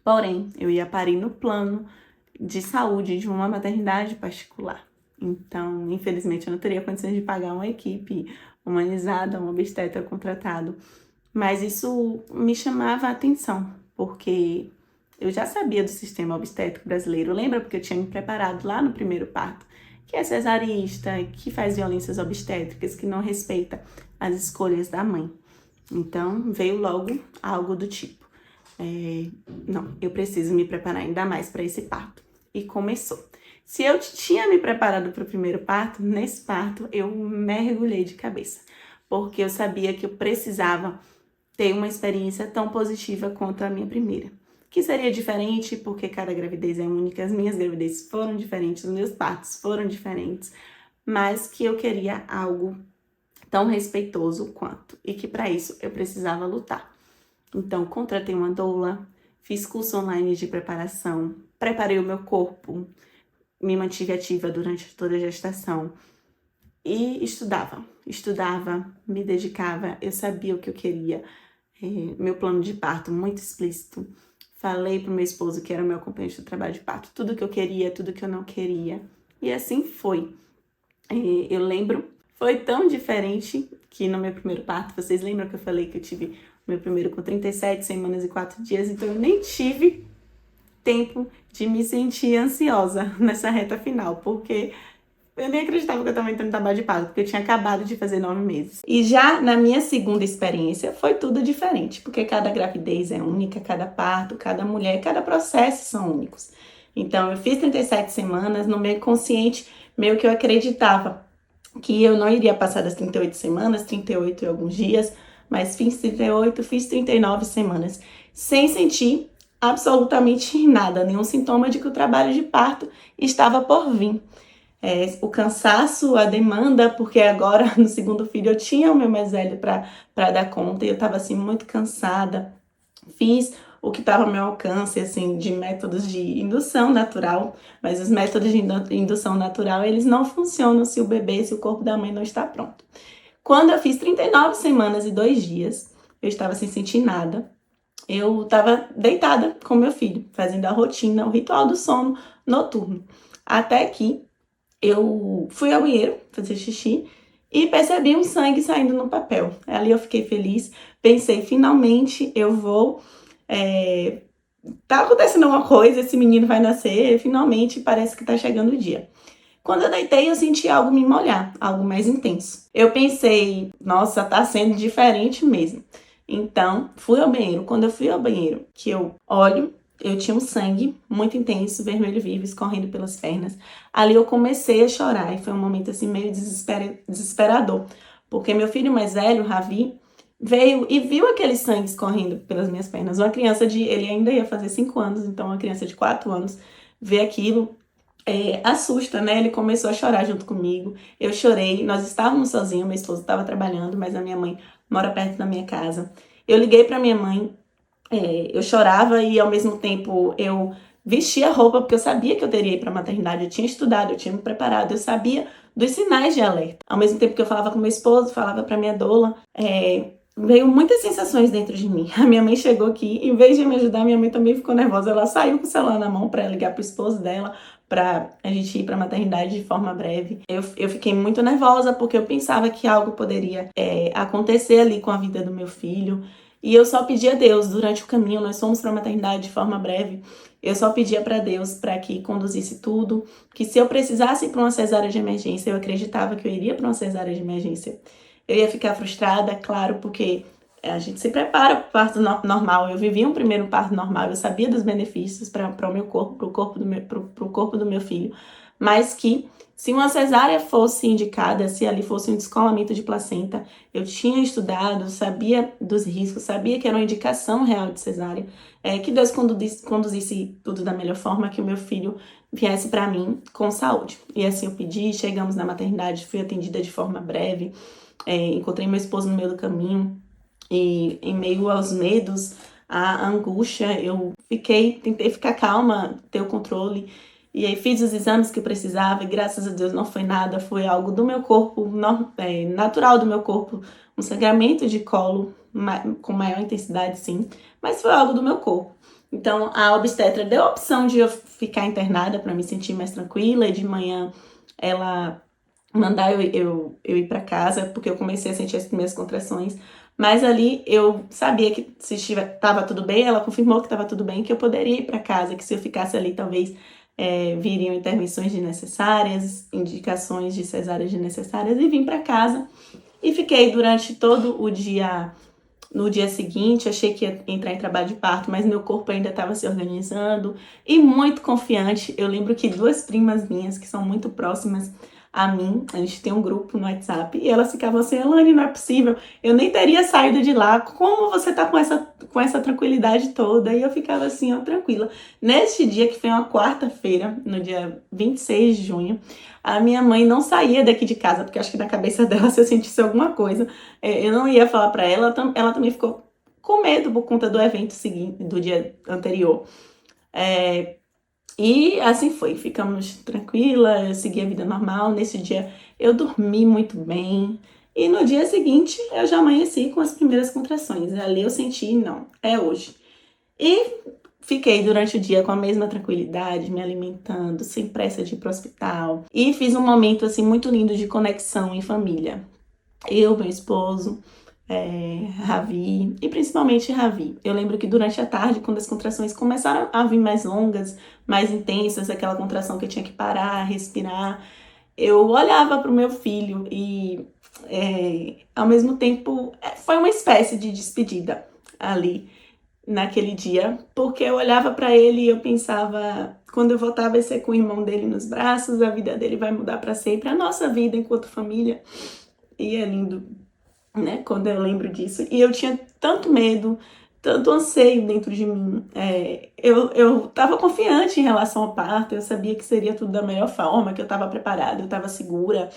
Porém, eu ia parir no plano de saúde de uma maternidade particular. Então, infelizmente, eu não teria condições de pagar uma equipe humanizada, um obstetra contratado. Mas isso me chamava a atenção, porque eu já sabia do sistema obstétrico brasileiro. Lembra? Porque eu tinha me preparado lá no primeiro parto, que é cesarista, que faz violências obstétricas, que não respeita as escolhas da mãe. Então, veio logo algo do tipo. Não, eu preciso me preparar ainda mais para esse parto. E começou. Se eu tinha me preparado para o primeiro parto, nesse parto eu mergulhei de cabeça, porque eu sabia que eu precisava ter uma experiência tão positiva quanto a minha primeira. Que seria diferente, porque cada gravidez é única, as minhas gravidezes foram diferentes, os meus partos foram diferentes, mas que eu queria algo tão respeitoso quanto, e que para isso eu precisava lutar. Então, contratei uma doula, fiz curso online de preparação, preparei o meu corpo, me mantive ativa durante toda a gestação e estudava, me dedicava, eu sabia o que eu queria, meu plano de parto muito explícito. Falei pro meu esposo, que era o meu acompanhante do trabalho de parto, tudo que eu queria, tudo que eu não queria, e assim foi. Eu lembro, foi tão diferente que no meu primeiro parto, vocês lembram que eu falei que eu tive meu primeiro com 37 semanas e 4 dias, então eu nem tive tempo de me sentir ansiosa nessa reta final, porque eu nem acreditava que eu estava entrando em trabalho de parto, porque eu tinha acabado de fazer 9 meses. E já na minha segunda experiência foi tudo diferente, porque cada gravidez é única, cada parto, cada mulher, cada processo são únicos. Então eu fiz 37 semanas, no meio consciente, meio que eu acreditava que eu não iria passar das 38 semanas, 38 e alguns dias, mas fiz 38, fiz 39 semanas, sem sentir absolutamente nada, nenhum sintoma de que o trabalho de parto estava por vir. O cansaço, a demanda, porque agora no segundo filho eu tinha o meu mais velho para dar conta e eu estava assim muito cansada. Fiz o que estava ao meu alcance, assim, de métodos de indução natural, mas os métodos de indução natural, eles não funcionam se o corpo da mãe não está pronto. Quando eu fiz 39 semanas e 2 dias, eu estava sem sentir nada. Eu estava deitada com meu filho, fazendo a rotina, o ritual do sono noturno. Até que eu fui ao banheiro fazer xixi e percebi um sangue saindo no papel. Ali eu fiquei feliz, pensei, finalmente eu vou... tá acontecendo alguma coisa, esse menino vai nascer, finalmente parece que tá chegando o dia. Quando eu deitei, eu senti algo me molhar, algo mais intenso. Eu pensei, nossa, tá sendo diferente mesmo. Então, fui ao banheiro. Quando eu fui ao banheiro, que eu olho, eu tinha um sangue muito intenso, vermelho vivo, escorrendo pelas pernas. Ali eu comecei a chorar e foi um momento assim meio desesperador, porque meu filho mais velho, Ravi, veio e viu aquele sangue escorrendo pelas minhas pernas. Uma criança ele ainda ia fazer 5 anos, então uma criança de 4 anos vê aquilo, assusta, né? Ele começou a chorar junto comigo. Eu chorei, nós estávamos sozinhos, meu esposo estava trabalhando, mas a minha mãe mora perto da minha casa. Eu liguei para minha mãe, eu chorava e ao mesmo tempo eu vestia roupa, porque eu sabia que eu teria ido para a maternidade, eu tinha estudado, eu tinha me preparado, eu sabia dos sinais de alerta. Ao mesmo tempo que eu falava com meu esposo, falava para minha doula, veio muitas sensações dentro de mim. A minha mãe chegou aqui, em vez de me ajudar, minha mãe também ficou nervosa. Ela saiu com o celular na mão para ligar pro esposo dela, para a gente ir para a maternidade de forma breve. Eu fiquei muito nervosa porque eu pensava que algo poderia acontecer ali com a vida do meu filho. E eu só pedi a Deus, durante o caminho, nós fomos para a maternidade de forma breve, eu só pedia para Deus para que conduzisse tudo, que se eu precisasse ir para uma cesárea de emergência, eu acreditava que eu iria para uma cesárea de emergência. Eu ia ficar frustrada, claro, porque a gente se prepara para o parto normal. Eu vivi um primeiro parto normal, eu sabia dos benefícios para o meu corpo, para o corpo do meu filho, mas que se uma cesárea fosse indicada, se ali fosse um descolamento de placenta, eu tinha estudado, sabia dos riscos, sabia que era uma indicação real de cesárea, que Deus conduzisse tudo da melhor forma, que o meu filho viesse para mim com saúde. E assim eu pedi, chegamos na maternidade, fui atendida de forma breve, encontrei meu esposo no meio do caminho, e em meio aos medos, à angústia, eu tentei ficar calma, ter o controle, e aí fiz os exames que eu precisava, e graças a Deus não foi nada, foi algo do meu corpo, natural do meu corpo, um sangramento de colo, com maior intensidade sim, mas foi algo do meu corpo. Então a obstetra deu a opção de eu ficar internada para me sentir mais tranquila, e de manhã ela mandar eu ir para casa, porque eu comecei a sentir as primeiras contrações, mas ali eu sabia que se estava tudo bem, ela confirmou que estava tudo bem, que eu poderia ir para casa, que se eu ficasse ali talvez viriam intervenções desnecessárias, indicações de cesáreas desnecessárias, e vim para casa e fiquei durante todo o dia. No dia seguinte, achei que ia entrar em trabalho de parto, mas meu corpo ainda estava se organizando e muito confiante. Eu lembro que 2 primas minhas, que são muito próximas a mim, a gente tem um grupo no WhatsApp, e elas ficavam assim, Elane, não é possível, eu nem teria saído de lá, como você tá com essa tranquilidade toda? E eu ficava assim, ó, tranquila. Neste dia, que foi uma quarta-feira, no dia 26 de junho, a minha mãe não saía daqui de casa, porque acho que na cabeça dela, se eu sentisse alguma coisa, eu não ia falar pra ela, ela também ficou com medo por conta do evento seguinte, do dia anterior. E assim foi, ficamos tranquilas, eu segui a vida normal. Nesse dia eu dormi muito bem, e no dia seguinte eu já amanheci com as primeiras contrações. Ali eu senti, não, é hoje. E fiquei durante o dia com a mesma tranquilidade, me alimentando, sem pressa de ir pro hospital. E fiz um momento assim muito lindo de conexão em família. Eu, meu esposo, Ravi, e principalmente Ravi. Eu lembro que durante a tarde, quando as contrações começaram a vir mais longas, mais intensas, aquela contração que eu tinha que parar, respirar, eu olhava para o meu filho e, ao mesmo tempo, foi uma espécie de despedida ali naquele dia, porque eu olhava para ele e eu pensava, quando eu voltava a ser com o irmão dele nos braços, a vida dele vai mudar para sempre, a nossa vida enquanto família. E é lindo, né, quando eu lembro disso. E eu tinha tanto medo, tanto anseio dentro de mim. Eu estava confiante em relação ao parto, eu sabia que seria tudo da melhor forma, que eu estava preparada, eu estava segura,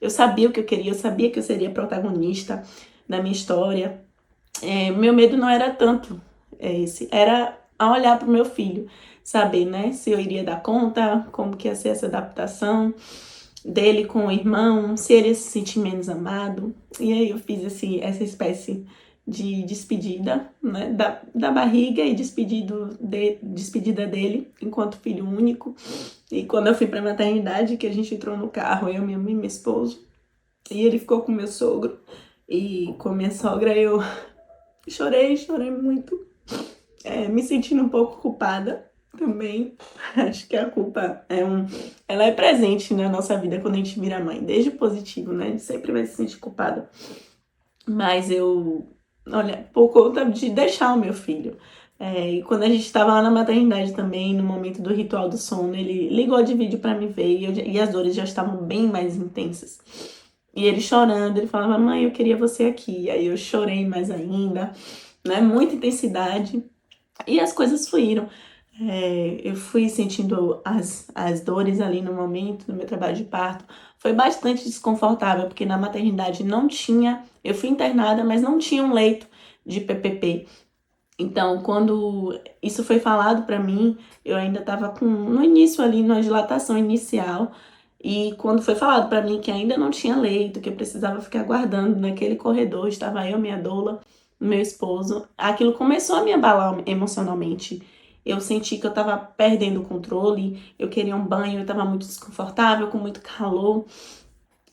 eu sabia o que eu queria, eu sabia que eu seria protagonista da minha história. Meu medo não era tanto esse, era a olhar para o meu filho, saber, né, se eu iria dar conta, como que ia ser essa adaptação dele com o irmão, se ele ia se sentir menos amado. E aí eu fiz essa espécie de despedida, né, da barriga e despedida dele enquanto filho único. E quando eu fui para a maternidade, que a gente entrou no carro, eu, minha mãe e meu esposo, e ele ficou com meu sogro e com a minha sogra, eu chorei muito, me sentindo um pouco culpada também. Acho que a culpa ela é presente na nossa vida quando a gente vira mãe, desde o positivo, né? A gente sempre vai se sentir culpada. Mas olha, por conta de deixar o meu filho. E quando a gente estava lá na maternidade também, no momento do ritual do sono, ele ligou de vídeo para me ver e as dores já estavam bem mais intensas. E ele chorando, ele falava, mãe, eu queria você aqui. Aí eu chorei mais ainda, né? Muita intensidade. E as coisas fluíram. Eu fui sentindo as dores ali no momento do meu trabalho de parto. Foi bastante desconfortável, porque na maternidade não tinha. Eu fui internada, mas não tinha um leito de PPP. Então, quando isso foi falado para mim, eu ainda estava no início ali, na dilatação inicial. E quando foi falado para mim que ainda não tinha leito, que eu precisava ficar aguardando naquele corredor, estava eu, minha doula, meu esposo, aquilo começou a me abalar emocionalmente. Eu senti que eu estava perdendo o controle, eu queria um banho, eu estava muito desconfortável, com muito calor.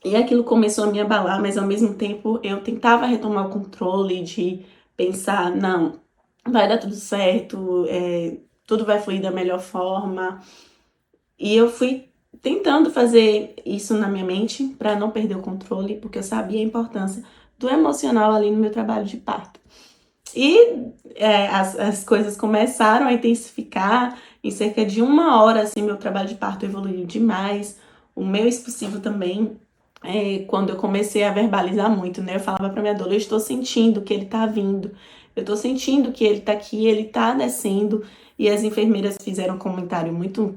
E aquilo começou a me abalar, mas ao mesmo tempo eu tentava retomar o controle de pensar, não, vai dar tudo certo, tudo vai fluir da melhor forma. E eu fui tentando fazer isso na minha mente para não perder o controle, porque eu sabia a importância do emocional ali no meu trabalho de parto. E as coisas começaram a intensificar. Em cerca de 1 hora, assim, meu trabalho de parto evoluiu demais. O meu expulsivo também, quando eu comecei a verbalizar muito, né? Eu falava pra minha doula, eu estou sentindo que ele tá vindo. Eu tô sentindo que ele tá aqui, ele tá descendo. E as enfermeiras fizeram um comentário muito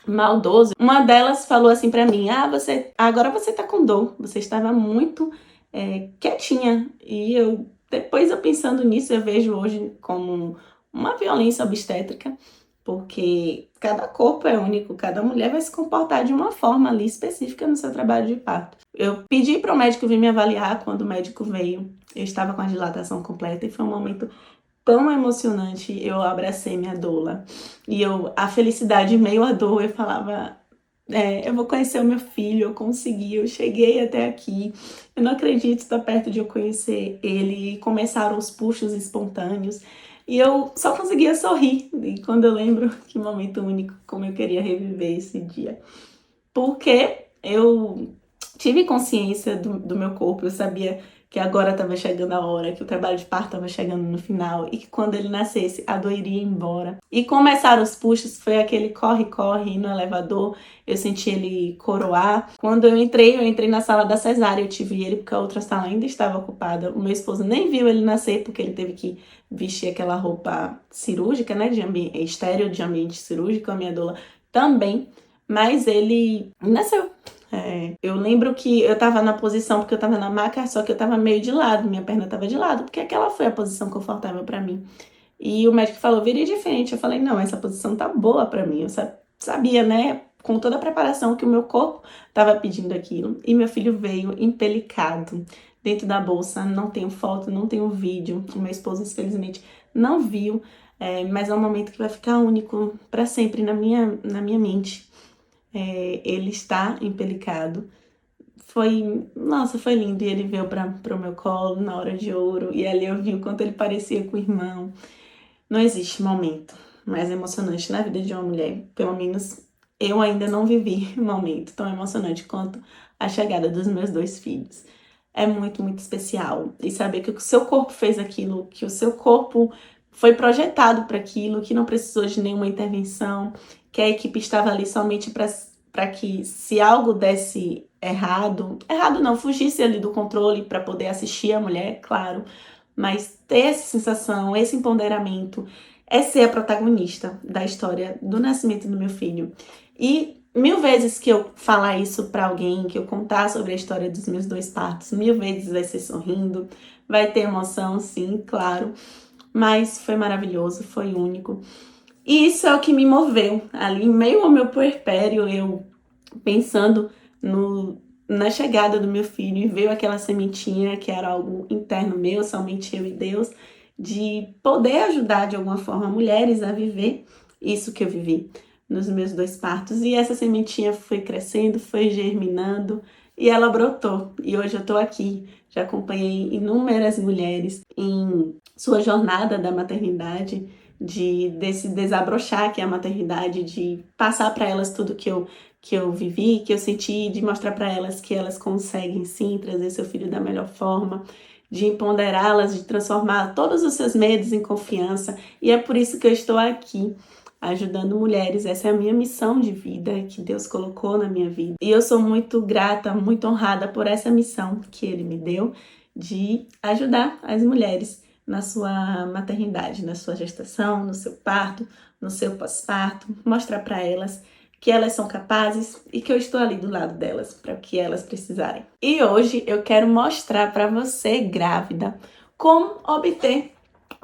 maldoso. Uma delas falou assim pra mim, agora você tá com dor. Você estava muito quietinha. E depois eu pensando nisso, eu vejo hoje como uma violência obstétrica, porque cada corpo é único, cada mulher vai se comportar de uma forma ali específica no seu trabalho de parto. Eu pedi para o médico vir me avaliar. Quando o médico veio, eu estava com a dilatação completa e foi um momento tão emocionante. Eu abracei minha doula e a felicidade meio a dor, eu falava, eu vou conhecer o meu filho, eu consegui, eu cheguei até aqui, eu não acredito estar perto de eu conhecer ele. E começaram os puxos espontâneos e eu só conseguia sorrir. E quando eu lembro, que momento único, como eu queria reviver esse dia, porque eu tive consciência do meu corpo, eu sabia que agora estava chegando a hora, que o trabalho de parto estava chegando no final e que quando ele nascesse, a dor iria embora. E começaram os puxos, foi aquele corre-corre no elevador, eu senti ele coroar. Quando eu entrei na sala da cesárea, eu tive ele porque a outra sala ainda estava ocupada. O meu esposo nem viu ele nascer porque ele teve que vestir aquela roupa cirúrgica, né, estéreo de ambiente cirúrgico, a minha doula também, mas ele nasceu. Eu lembro que eu tava na posição, porque eu tava na maca, só que eu tava meio de lado, minha perna tava de lado, porque aquela foi a posição confortável pra mim. E o médico falou, vire de frente. Eu falei, não, essa posição tá boa pra mim. Eu sabia, né, com toda a preparação, que o meu corpo tava pedindo aquilo. E meu filho veio empelicado dentro da bolsa. Não tenho foto, não tenho vídeo. O meu esposo, infelizmente, não viu. Mas é um momento que vai ficar único pra sempre na minha mente. Ele está empelicado. nossa, foi lindo. E ele veio pro meu colo na hora de ouro, e ali eu vi o quanto ele parecia com o irmão. Não existe momento mais emocionante na vida de uma mulher, pelo menos eu ainda não vivi um momento tão emocionante quanto a chegada dos meus 2 filhos. É muito, muito especial. E saber que o seu corpo fez aquilo, que o seu corpo foi projetado para aquilo, que não precisou de nenhuma intervenção, que a equipe estava ali somente para que, se algo desse errado não, fugisse ali do controle para poder assistir a mulher, claro, mas ter essa sensação, esse empoderamento, é ser a protagonista da história do nascimento do meu filho. E 1000 vezes que eu falar isso para alguém, que eu contar sobre a história dos meus 2 partos, 1000 vezes vai ser sorrindo, vai ter emoção, sim, claro, mas foi maravilhoso, foi único. E isso é o que me moveu ali, em meio ao meu puerpério, eu pensando na chegada do meu filho, e veio aquela sementinha que era algo interno meu, somente eu e Deus, de poder ajudar de alguma forma mulheres a viver isso que eu vivi nos meus 2 partos. E essa sementinha foi crescendo, foi germinando e ela brotou. E hoje eu tô aqui, já acompanhei inúmeras mulheres em sua jornada da maternidade, desse desabrochar que é a maternidade, de passar para elas tudo que eu vivi, que eu senti, de mostrar para elas que elas conseguem sim trazer seu filho da melhor forma, de empoderá-las, de transformar todos os seus medos em confiança. E é por isso que eu estou aqui, ajudando mulheres. Essa é a minha missão de vida que Deus colocou na minha vida. E eu sou muito grata, muito honrada por essa missão que Ele me deu, de ajudar as mulheres na sua maternidade, na sua gestação, no seu parto, no seu pós-parto, mostrar para elas que elas são capazes e que eu estou ali do lado delas para o que elas precisarem. E hoje eu quero mostrar para você, grávida, como obter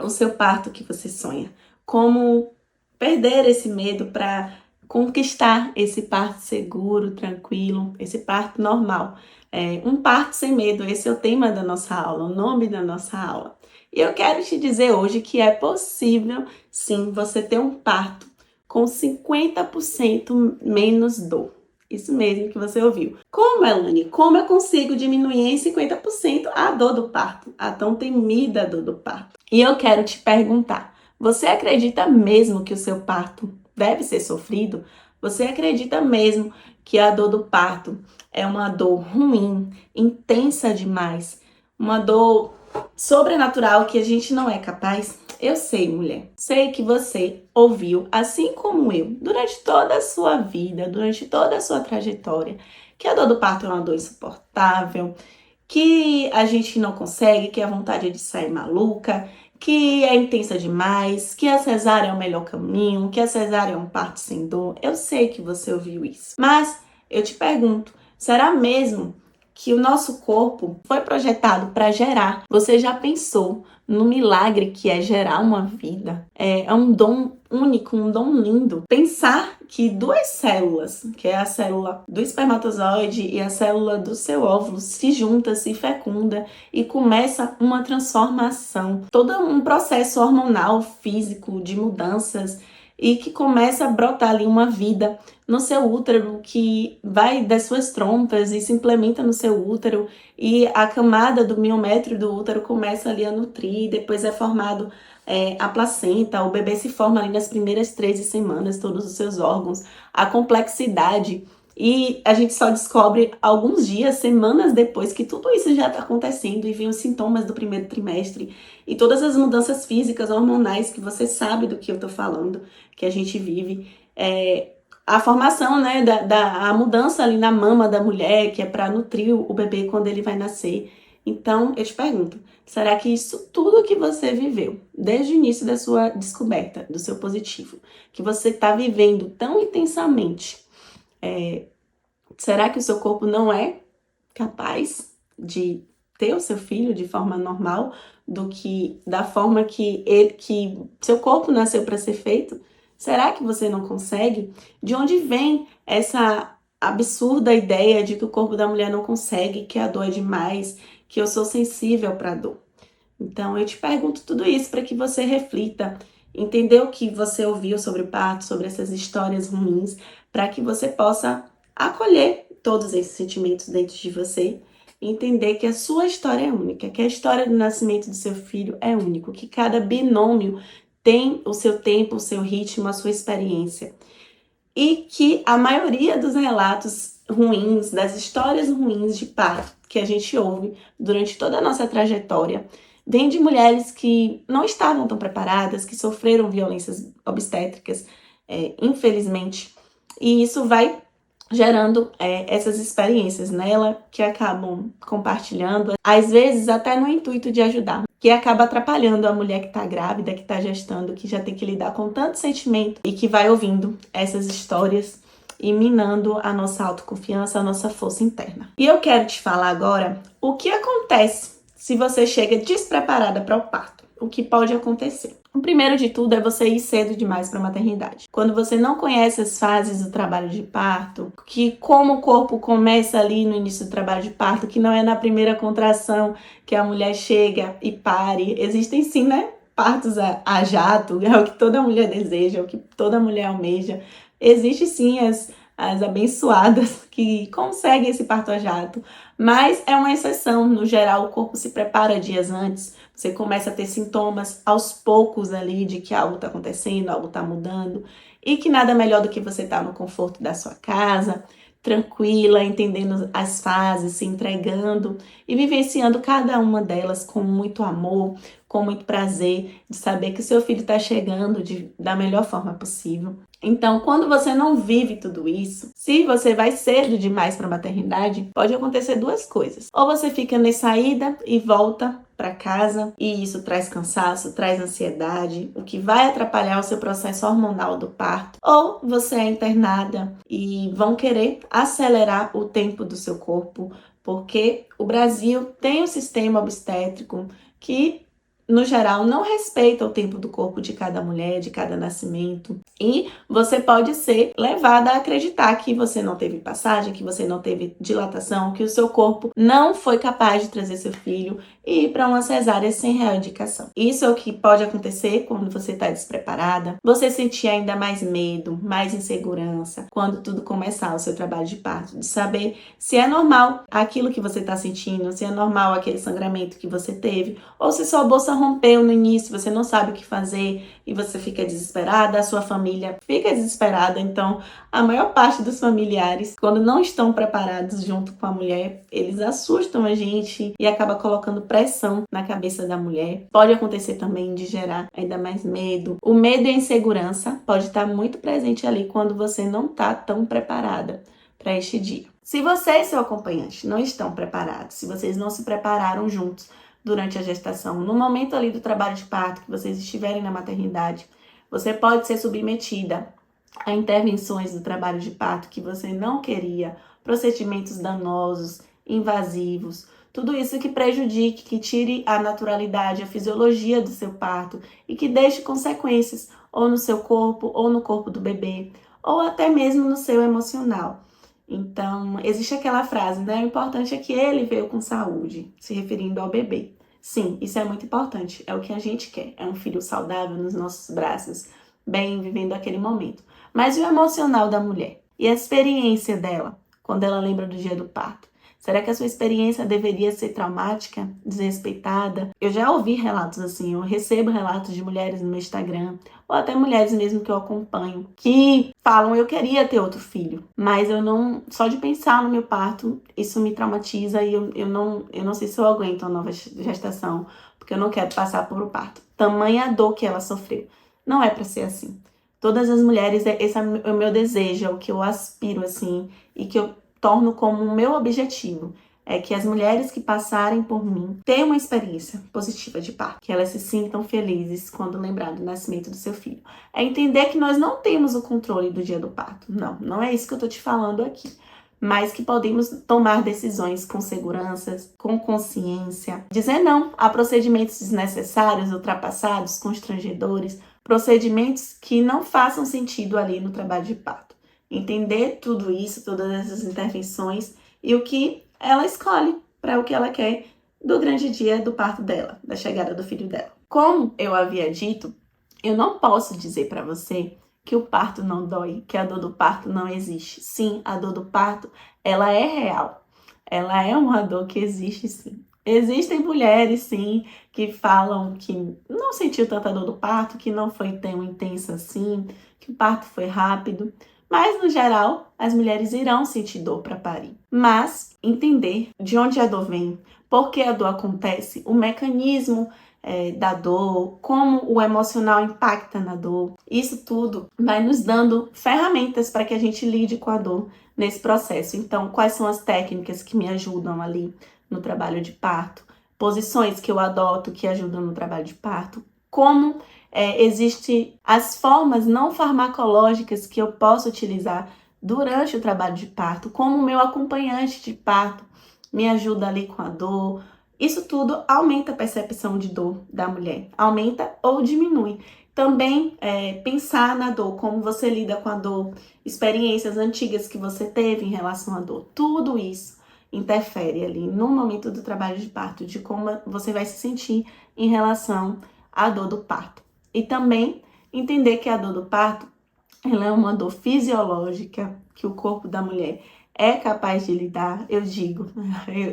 o seu parto que você sonha, como perder esse medo para conquistar esse parto seguro, tranquilo, esse parto normal. Um parto sem medo, esse é o tema da nossa aula, o nome da nossa aula. E eu quero te dizer hoje que é possível, sim, você ter um parto com 50% menos dor. Isso mesmo que você ouviu. Como, Elane? Como eu consigo diminuir em 50% a dor do parto? A tão temida dor do parto. E eu quero te perguntar, você acredita mesmo que o seu parto deve ser sofrido? Você acredita mesmo que a dor do parto é uma dor ruim, intensa demais? Uma dor sobrenatural que a gente não é capaz? Eu sei, mulher. Sei que você ouviu, assim como eu, durante toda a sua vida, durante toda a sua trajetória, que a dor do parto é uma dor insuportável, que a gente não consegue, que a vontade é de sair maluca, que é intensa demais, que a cesárea é o melhor caminho, que a cesárea é um parto sem dor. Eu sei que você ouviu isso. Mas eu te pergunto, será mesmo que o nosso corpo foi projetado para gerar? Você já pensou no milagre que é gerar uma vida? É um dom único, um dom lindo. Pensar que 2 células, que é a célula do espermatozoide e a célula do seu óvulo, se junta, se fecunda e começa uma transformação. Todo um processo hormonal, físico, de mudanças, e que começa a brotar ali uma vida no seu útero, que vai das suas trompas e se implementa no seu útero, e a camada do miométrio do útero começa ali a nutrir, depois é formado a placenta, o bebê se forma ali nas primeiras 13 semanas, todos os seus órgãos, a complexidade, e a gente só descobre alguns dias, semanas depois, que tudo isso já está acontecendo, e vem os sintomas do primeiro trimestre, e todas as mudanças físicas, hormonais, que você sabe do que eu tô falando, que a gente vive, a formação, né, a mudança ali na mama da mulher, que é para nutrir o bebê quando ele vai nascer. Então, eu te pergunto, será que isso tudo que você viveu, desde o início da sua descoberta, do seu positivo, que você está vivendo tão intensamente, será que o seu corpo não é capaz de ter o seu filho de forma normal, da forma que seu corpo nasceu para ser feito? Será que você não consegue? De onde vem essa absurda ideia de que o corpo da mulher não consegue, que a dor é demais, que eu sou sensível para a dor? Então, eu te pergunto tudo isso para que você reflita, entendeu o que você ouviu sobre o parto, sobre essas histórias ruins, para que você possa acolher todos esses sentimentos dentro de você, entender que a sua história é única, que a história do nascimento do seu filho é único, que cada binômio tem o seu tempo, o seu ritmo, a sua experiência. E que a maioria dos relatos ruins, das histórias ruins de parto que a gente ouve durante toda a nossa trajetória, vem de mulheres que não estavam tão preparadas, que sofreram violências obstétricas, infelizmente. E isso vai gerando essas experiências nela, que acabam compartilhando, às vezes até no intuito de ajudar, que acaba atrapalhando a mulher que está grávida, que está gestando, que já tem que lidar com tanto sentimento e que vai ouvindo essas histórias e minando a nossa autoconfiança, a nossa força interna. E eu quero te falar agora o que acontece se você chega despreparada para o parto. O que pode acontecer? O primeiro de tudo é você ir cedo demais para a maternidade. Quando você não conhece as fases do trabalho de parto, que como o corpo começa ali no início do trabalho de parto, que não é na primeira contração que a mulher chega e pare. Existem sim, né? Partos a jato, é o que toda mulher deseja, é o que toda mulher almeja. Existem sim as abençoadas que conseguem esse parto a jato, mas é uma exceção. No geral, o corpo se prepara dias antes, você começa a ter sintomas aos poucos ali de que algo está acontecendo, algo está mudando, e que nada melhor do que você estar no conforto da sua casa, tranquila, entendendo as fases, se entregando e vivenciando cada uma delas com muito amor, com muito prazer, de saber que o seu filho está chegando da melhor forma possível. Então, quando você não vive tudo isso, se você vai cedo demais para a maternidade, pode acontecer duas coisas. Ou você fica nessa ida e volta para casa, e isso traz cansaço, traz ansiedade, o que vai atrapalhar o seu processo hormonal do parto. Ou você é internada e vão querer acelerar o tempo do seu corpo, porque o Brasil tem um sistema obstétrico que, no geral, não respeita o tempo do corpo de cada mulher, de cada nascimento. E você pode ser levada a acreditar que você não teve passagem, que você não teve dilatação, que o seu corpo não foi capaz de trazer seu filho e ir para uma cesárea sem real indicação. Isso é o que pode acontecer quando você está despreparada. Você sentir ainda mais medo, mais insegurança, quando tudo começar o seu trabalho de parto, de saber se é normal aquilo que você está sentindo, se é normal aquele sangramento que você teve, ou se sua bolsa rompeu no início, você não sabe o que fazer e você fica desesperada, a sua família fica desesperada. Então, a maior parte dos familiares, quando não estão preparados junto com a mulher, eles assustam a gente e acaba colocando pressão na cabeça da mulher. Pode acontecer também de gerar ainda mais medo. O medo e a insegurança pode estar muito presente ali quando você não está tão preparada para este dia. Se você e seu acompanhante não estão preparados, se vocês não se prepararam juntos durante a gestação, no momento ali do trabalho de parto, que vocês estiverem na maternidade, você pode ser submetida a intervenções do trabalho de parto que você não queria, procedimentos danosos, invasivos, tudo isso que prejudique, que tire a naturalidade, a fisiologia do seu parto e que deixe consequências ou no seu corpo, ou no corpo do bebê, ou até mesmo no seu emocional. Então, existe aquela frase, né? O importante é que ele veio com saúde, se referindo ao bebê. Sim, isso é muito importante, é o que a gente quer, é um filho saudável nos nossos braços, bem, vivendo aquele momento. Mas e o emocional da mulher? E a experiência dela, quando ela lembra do dia do parto? Será que a sua experiência deveria ser traumática, desrespeitada? Eu já ouvi relatos assim, eu recebo relatos de mulheres no meu Instagram, ou até mulheres mesmo que eu acompanho, que falam: eu queria ter outro filho, mas eu não, só de pensar no meu parto, isso me traumatiza e eu não sei se eu aguento uma nova gestação, porque eu não quero passar por o parto. Tamanha dor que ela sofreu. Não é para ser assim. Todas as mulheres, esse é o meu desejo, é o que eu aspiro assim, e que eu torno como o meu objetivo, é que as mulheres que passarem por mim tenham uma experiência positiva de parto, que elas se sintam felizes quando lembrar do nascimento do seu filho. É entender que nós não temos o controle do dia do parto, não é isso que eu tô te falando aqui, mas que podemos tomar decisões com segurança, com consciência, dizer não a procedimentos desnecessários, ultrapassados, constrangedores, procedimentos que não façam sentido ali no trabalho de parto. Entender tudo isso, todas essas intervenções e o que ela escolhe para o que ela quer do grande dia do parto dela, da chegada do filho dela. Como eu havia dito, eu não posso dizer para você que o parto não dói, que a dor do parto não existe. Sim, a dor do parto, ela é real. Ela é uma dor que existe, sim. Existem mulheres, sim, que falam que não sentiu tanta dor do parto, que não foi tão intensa assim, que o parto foi rápido. Mas, no geral, as mulheres irão sentir dor para parir. Mas entender de onde a dor vem, por que a dor acontece, o mecanismo da dor, como o emocional impacta na dor, isso tudo vai nos dando ferramentas para que a gente lide com a dor nesse processo. Então, quais são as técnicas que me ajudam ali no trabalho de parto? Posições que eu adoto que ajudam no trabalho de parto? Como existem as formas não farmacológicas que eu posso utilizar durante o trabalho de parto? Como o meu acompanhante de parto me ajuda ali com a dor? Isso tudo aumenta a percepção de dor da mulher, aumenta ou diminui. Também pensar na dor, como você lida com a dor, experiências antigas que você teve em relação à dor. Tudo isso interfere ali no momento do trabalho de parto, de como você vai se sentir em relação à dor do parto. E também entender que a dor do parto, ela é uma dor fisiológica que o corpo da mulher é capaz de lidar. Eu digo,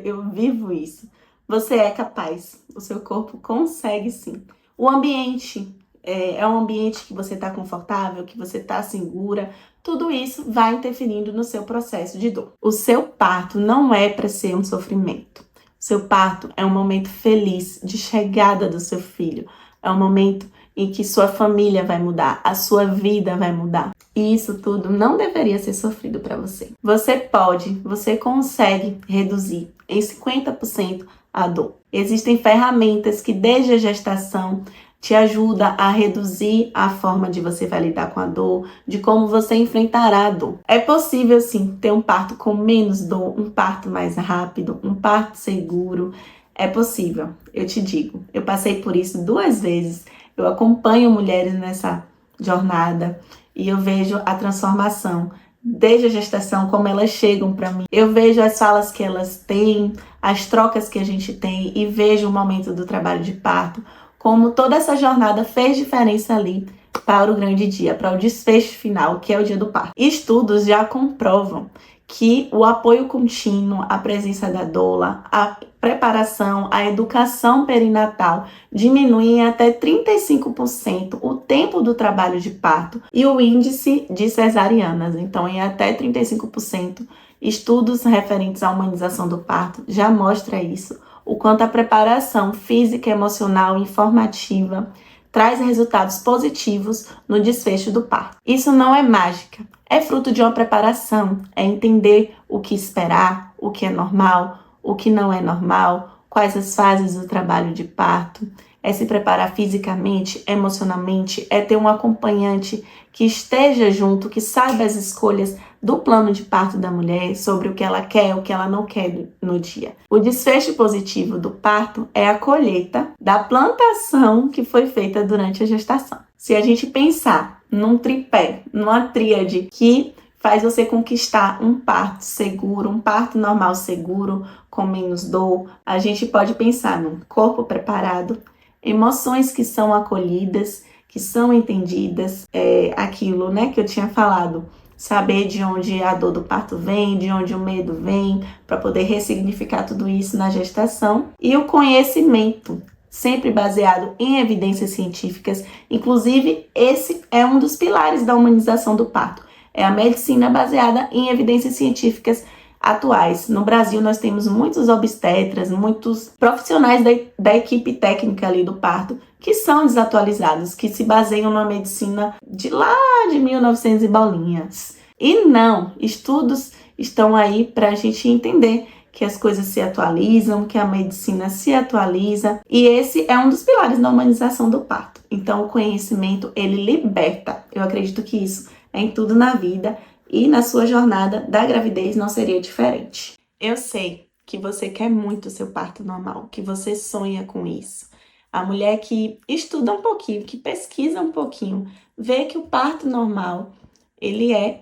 eu vivo isso. Você é capaz, o seu corpo consegue sim. O ambiente é um ambiente que você está confortável, que você está segura. Tudo isso vai interferindo no seu processo de dor. O seu parto não é para ser um sofrimento. O seu parto é um momento feliz de chegada do seu filho. É um momento em que sua família vai mudar, a sua vida vai mudar. E isso tudo não deveria ser sofrido para você. Você consegue reduzir em 50% a dor. Existem ferramentas que desde a gestação te ajudam a reduzir a forma de você vai lidar com a dor, de como você enfrentará a dor. É possível sim ter um parto com menos dor, um parto mais rápido, um parto seguro. É possível, eu te digo. Eu passei por isso 2 vezes. Eu acompanho mulheres nessa jornada e eu vejo a transformação desde a gestação, como elas chegam para mim. Eu vejo as falas que elas têm, as trocas que a gente tem e vejo o momento do trabalho de parto, como toda essa jornada fez diferença ali para o grande dia, para o desfecho final, que é o dia do parto. Estudos já comprovam que o apoio contínuo, a presença da doula, a preparação, a educação perinatal diminuem até 35% o tempo do trabalho de parto e o índice de cesarianas. Então, em até 35%, estudos referentes à humanização do parto já mostram isso, o quanto a preparação física, emocional e informativa traz resultados positivos no desfecho do parto. Isso não é mágica, é fruto de uma preparação, é entender o que esperar, o que é normal, o que não é normal, quais as fases do trabalho de parto, é se preparar fisicamente, emocionalmente, é ter um acompanhante que esteja junto, que saiba as escolhas do plano de parto da mulher, sobre o que ela quer, o que ela não quer no dia. O desfecho positivo do parto é a colheita da plantação que foi feita durante a gestação. Se a gente pensar num tripé, numa tríade que faz você conquistar um parto seguro, um parto normal seguro, com menos dor, a gente pode pensar num corpo preparado, emoções que são acolhidas, que são entendidas, aquilo, né, que eu tinha falado, saber de onde a dor do parto vem, de onde o medo vem, para poder ressignificar tudo isso na gestação, e o conhecimento, sempre baseado em evidências científicas. Inclusive, esse é um dos pilares da humanização do parto, é a medicina baseada em evidências científicas atuais. No Brasil, nós temos muitos obstetras, muitos profissionais da equipe técnica ali do parto que são desatualizados, que se baseiam numa medicina de lá de 1900 e bolinhas. E não, estudos estão aí para a gente entender que as coisas se atualizam, que a medicina se atualiza, e esse é um dos pilares da humanização do parto. Então, o conhecimento, ele liberta. Eu acredito que isso é em tudo na vida, e na sua jornada da gravidez não seria diferente. Eu sei que você quer muito o seu parto normal, que você sonha com isso. A mulher que estuda um pouquinho, que pesquisa um pouquinho, vê que o parto normal, ele é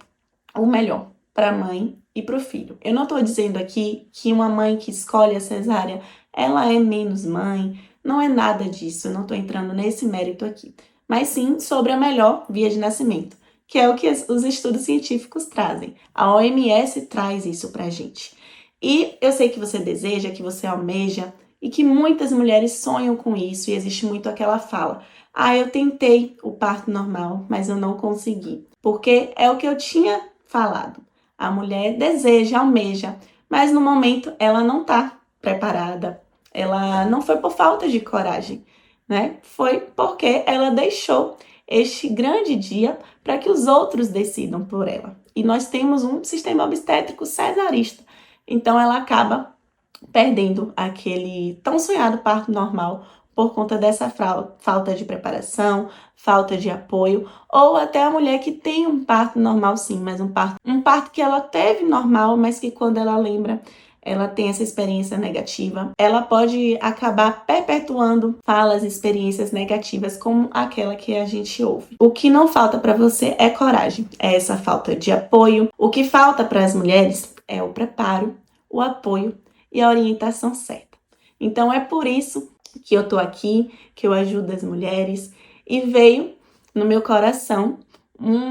o melhor para a mãe e para o filho. Eu não estou dizendo aqui que uma mãe que escolhe a cesárea, ela é menos mãe, não é nada disso, eu não estou entrando nesse mérito aqui. Mas sim sobre a melhor via de nascimento, que é o que os estudos científicos trazem. A OMS traz isso pra gente. E eu sei que você deseja, que você almeja, e que muitas mulheres sonham com isso, e existe muito aquela fala: ah, eu tentei o parto normal, mas eu não consegui. Porque é o que eu tinha falado. A mulher deseja, almeja, mas no momento ela não está preparada. Ela não foi por falta de coragem, né? Foi porque ela deixou este grande dia para que os outros decidam por ela. E nós temos um sistema obstétrico cesarista. Então ela acaba perdendo aquele tão sonhado parto normal por conta dessa falta de preparação, falta de apoio, ou até a mulher que tem um parto normal sim, mas um parto que ela teve normal, mas que quando ela lembra, ela tem essa experiência negativa, ela pode acabar perpetuando falas e experiências negativas como aquela que a gente ouve. O que não falta para você é coragem, é essa falta de apoio. O que falta para as mulheres é o preparo, o apoio e a orientação certa. Então é por isso que eu tô aqui, que eu ajudo as mulheres, e veio no meu coração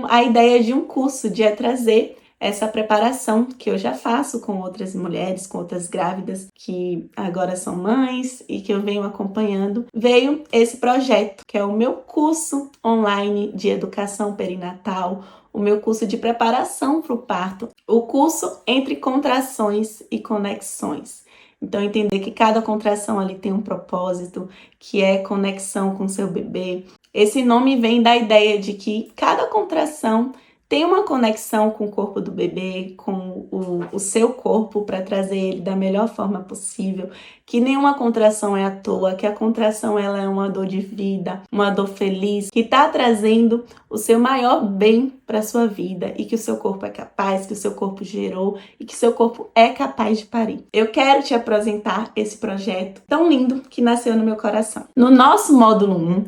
a ideia de um curso, de trazer essa preparação que eu já faço com outras mulheres, com outras grávidas que agora são mães e que eu venho acompanhando. Veio esse projeto, que é o meu curso online de educação perinatal, o meu curso de preparação para o parto, o curso Entre Contrações e Conexões. Então, entender que cada contração ali tem um propósito, que é conexão com seu bebê. Esse nome vem da ideia de que cada contração tem uma conexão com o corpo do bebê, com o seu corpo, para trazer ele da melhor forma possível, que nenhuma contração é à toa, que a contração ela é uma dor de vida, uma dor feliz, que está trazendo o seu maior bem para a sua vida e que o seu corpo é capaz, que o seu corpo gerou e que seu corpo é capaz de parir. Eu quero te apresentar esse projeto tão lindo que nasceu no meu coração. No nosso módulo 1,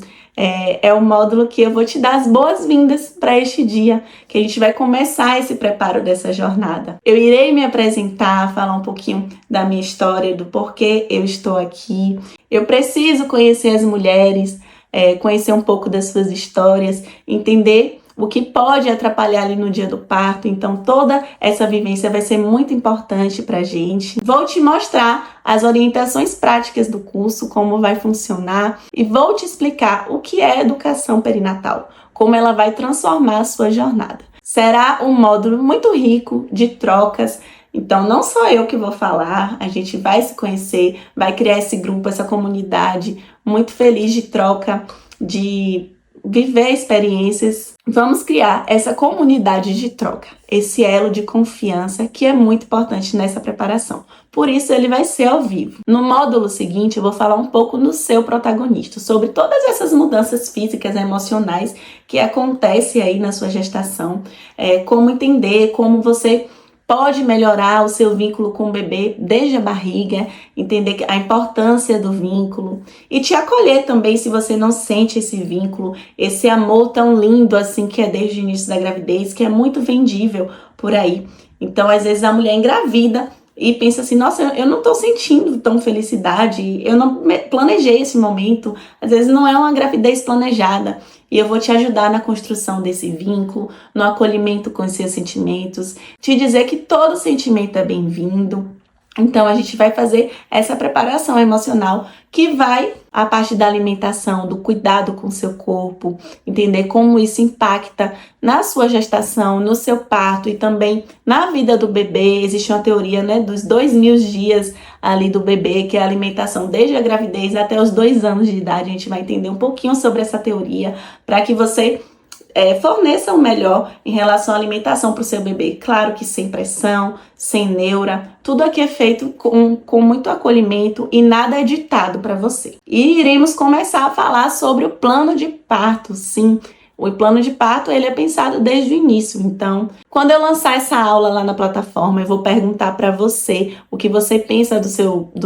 é o módulo que eu vou te dar as boas-vindas para este dia, que a gente vai começar esse preparo dessa jornada. Eu irei me apresentar, falar um pouquinho da minha história, do porquê eu estou aqui. Eu preciso conhecer as mulheres, conhecer um pouco das suas histórias, entender o que pode atrapalhar ali no dia do parto. Então toda essa vivência vai ser muito importante pra gente. Vou te mostrar as orientações práticas do curso, como vai funcionar, e vou te explicar o que é educação perinatal, como ela vai transformar a sua jornada. Será um módulo muito rico de trocas. Então não só eu que vou falar, a gente vai se conhecer, vai criar esse grupo, essa comunidade muito feliz de troca, de viver experiências. Vamos criar essa comunidade de troca, esse elo de confiança que é muito importante nessa preparação. Por isso ele vai ser ao vivo. No módulo seguinte eu vou falar um pouco no seu protagonista, sobre todas essas mudanças físicas e emocionais que acontecem aí na sua gestação, como entender, como você pode melhorar o seu vínculo com o bebê desde a barriga, entender a importância do vínculo e te acolher também se você não sente esse vínculo, esse amor tão lindo assim que é desde o início da gravidez, que é muito vendível por aí. Então, às vezes a mulher engravida e pensa assim, nossa, eu não tô sentindo tão felicidade, eu não planejei esse momento, às vezes não é uma gravidez planejada. E eu vou te ajudar na construção desse vínculo, no acolhimento com os seus sentimentos, te dizer que todo sentimento é bem-vindo. Então a gente vai fazer essa preparação emocional que vai a parte da alimentação, do cuidado com o seu corpo, entender como isso impacta na sua gestação, no seu parto e também na vida do bebê. Existe uma teoria, né, dos 2.000 dias ali do bebê, que é a alimentação desde a gravidez até os 2 anos de idade. A gente vai entender um pouquinho sobre essa teoria para que você forneça o melhor em relação à alimentação para o seu bebê. Claro que sem pressão, sem neura, tudo aqui é feito com muito acolhimento e nada é ditado para você. E iremos começar a falar sobre o plano de parto, sim. O plano de parto ele é pensado desde o início. Então, quando eu lançar essa aula lá na plataforma, eu vou perguntar para você o que você pensa do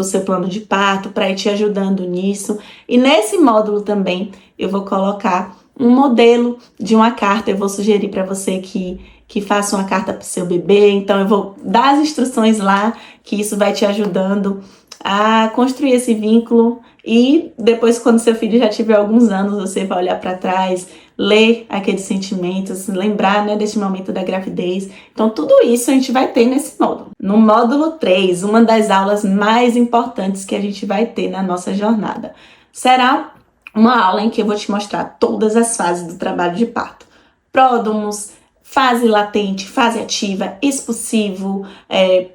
seu plano de parto, para ir te ajudando nisso. E nesse módulo também eu vou colocar um modelo de uma carta. Eu vou sugerir para você que faça uma carta para o seu bebê. Então eu vou dar as instruções lá, que isso vai te ajudando a construir esse vínculo. E depois, quando seu filho já tiver alguns anos, você vai olhar para trás, ler aqueles sentimentos, lembrar, né, deste momento da gravidez. Então, tudo isso a gente vai ter nesse módulo. No módulo 3, uma das aulas mais importantes que a gente vai ter na nossa jornada será uma aula em que eu vou te mostrar todas as fases do trabalho de parto. Pródomos, fase latente, fase ativa, expulsivo,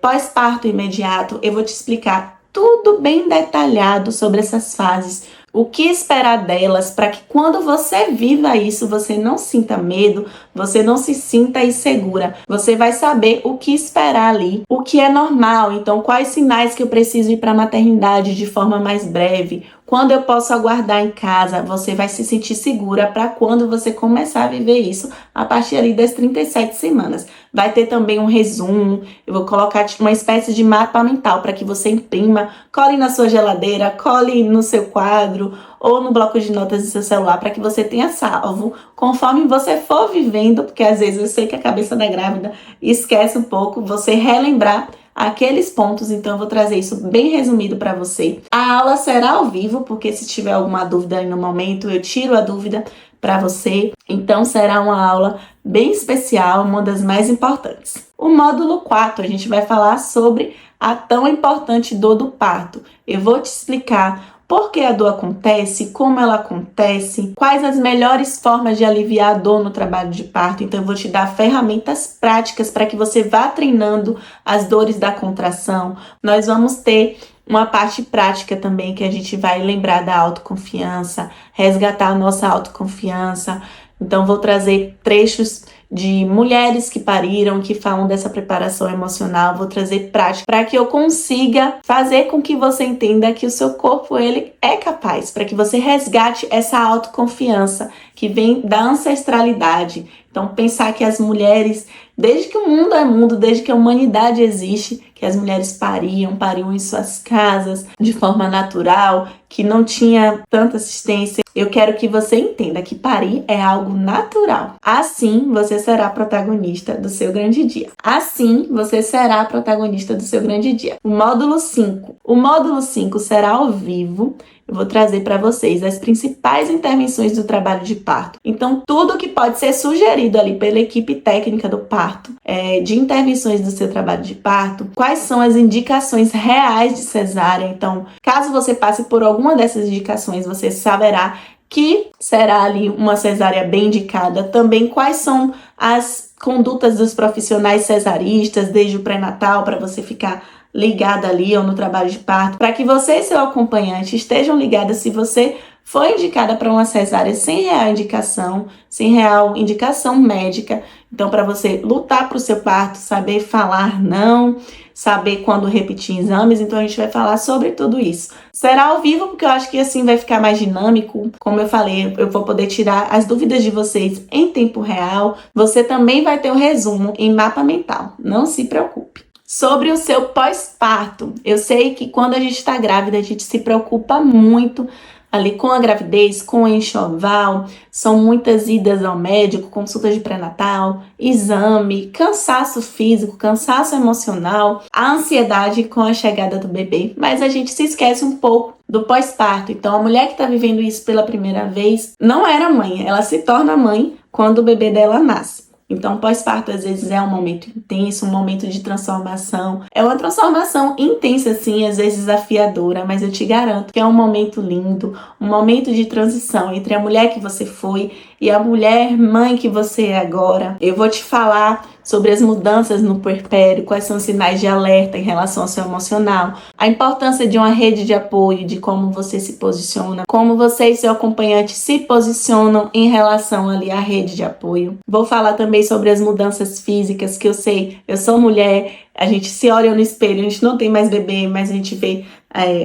pós-parto imediato. Eu vou te explicar tudo bem detalhado sobre essas fases, o que esperar delas, para que quando você viva isso, você não sinta medo, você não se sinta insegura. Você vai saber o que esperar ali, o que é normal. Então, quais sinais que eu preciso ir para a maternidade de forma mais breve, quando eu posso aguardar em casa. Você vai se sentir segura para quando você começar a viver isso a partir ali das 37 semanas. Vai ter também um resumo, eu vou colocar uma espécie de mapa mental para que você imprima, cole na sua geladeira, cole no seu quadro ou no bloco de notas do seu celular para que você tenha salvo conforme você for vivendo, porque às vezes eu sei que a cabeça da grávida esquece um pouco, você relembrar aqueles pontos, então eu vou trazer isso bem resumido para você. A aula será ao vivo, porque se tiver alguma dúvida aí no momento, eu tiro a dúvida para você. Então será uma aula bem especial, uma das mais importantes. O módulo 4, a gente vai falar sobre a tão importante dor do parto. Eu vou te explicar por que a dor acontece, como ela acontece, quais as melhores formas de aliviar a dor no trabalho de parto. Então eu vou te dar ferramentas práticas para que você vá treinando as dores da contração. Nós vamos ter uma parte prática também que a gente vai lembrar da autoconfiança, resgatar a nossa autoconfiança. Então vou trazer trechos de mulheres que pariram, que falam dessa preparação emocional. Vou trazer prática para que eu consiga fazer com que você entenda que o seu corpo ele é capaz, para que você resgate essa autoconfiança que vem da ancestralidade. Então pensar que as mulheres, desde que o mundo é mundo, desde que a humanidade existe, que as mulheres pariam em suas casas de forma natural, que não tinha tanta assistência. Eu quero que você entenda que parir é algo natural. Assim, você será protagonista do seu grande dia. Assim, você será protagonista do seu grande dia. O módulo 5. O módulo 5 será ao vivo. Eu vou trazer para vocês as principais intervenções do trabalho de parto. Então, tudo que pode ser sugerido ali pela equipe técnica do parto, de intervenções do seu trabalho de parto, quais são as indicações reais de cesárea. Então, caso você passe por alguma dessas indicações, você saberá que será ali uma cesárea bem indicada. Também quais são as condutas dos profissionais cesaristas desde o pré-natal, para você ficar ligada ali ou no trabalho de parto, para que você e seu acompanhante estejam ligados se você foi indicada para uma cesárea sem real indicação médica. Então, para você lutar para o seu parto, saber falar não, saber quando repetir exames. Então, a gente vai falar sobre tudo isso. Será ao vivo, porque eu acho que assim vai ficar mais dinâmico. Como eu falei, eu vou poder tirar as dúvidas de vocês em tempo real. Você também vai ter um resumo em mapa mental. Não se preocupe. Sobre o seu pós-parto, eu sei que quando a gente está grávida, a gente se preocupa muito ali com a gravidez, com o enxoval, são muitas idas ao médico, consultas de pré-natal, exame, cansaço físico, cansaço emocional, a ansiedade com a chegada do bebê, mas a gente se esquece um pouco do pós-parto. Então a mulher que está vivendo isso pela primeira vez não era mãe, ela se torna mãe quando o bebê dela nasce. Então, pós-parto, às vezes, é um momento intenso, um momento de transformação. É uma transformação intensa, sim, às vezes desafiadora, mas eu te garanto que é um momento lindo, um momento de transição entre a mulher que você foi e a mulher mãe que você é agora. Eu vou te falar sobre as mudanças no puerpério, quais são os sinais de alerta em relação ao seu emocional, a importância de uma rede de apoio, de como você se posiciona, como você e seu acompanhante se posicionam em relação ali à rede de apoio. Vou falar também sobre as mudanças físicas, que eu sei, eu sou mulher, a gente se olha no espelho, a gente não tem mais bebê, mas a gente vê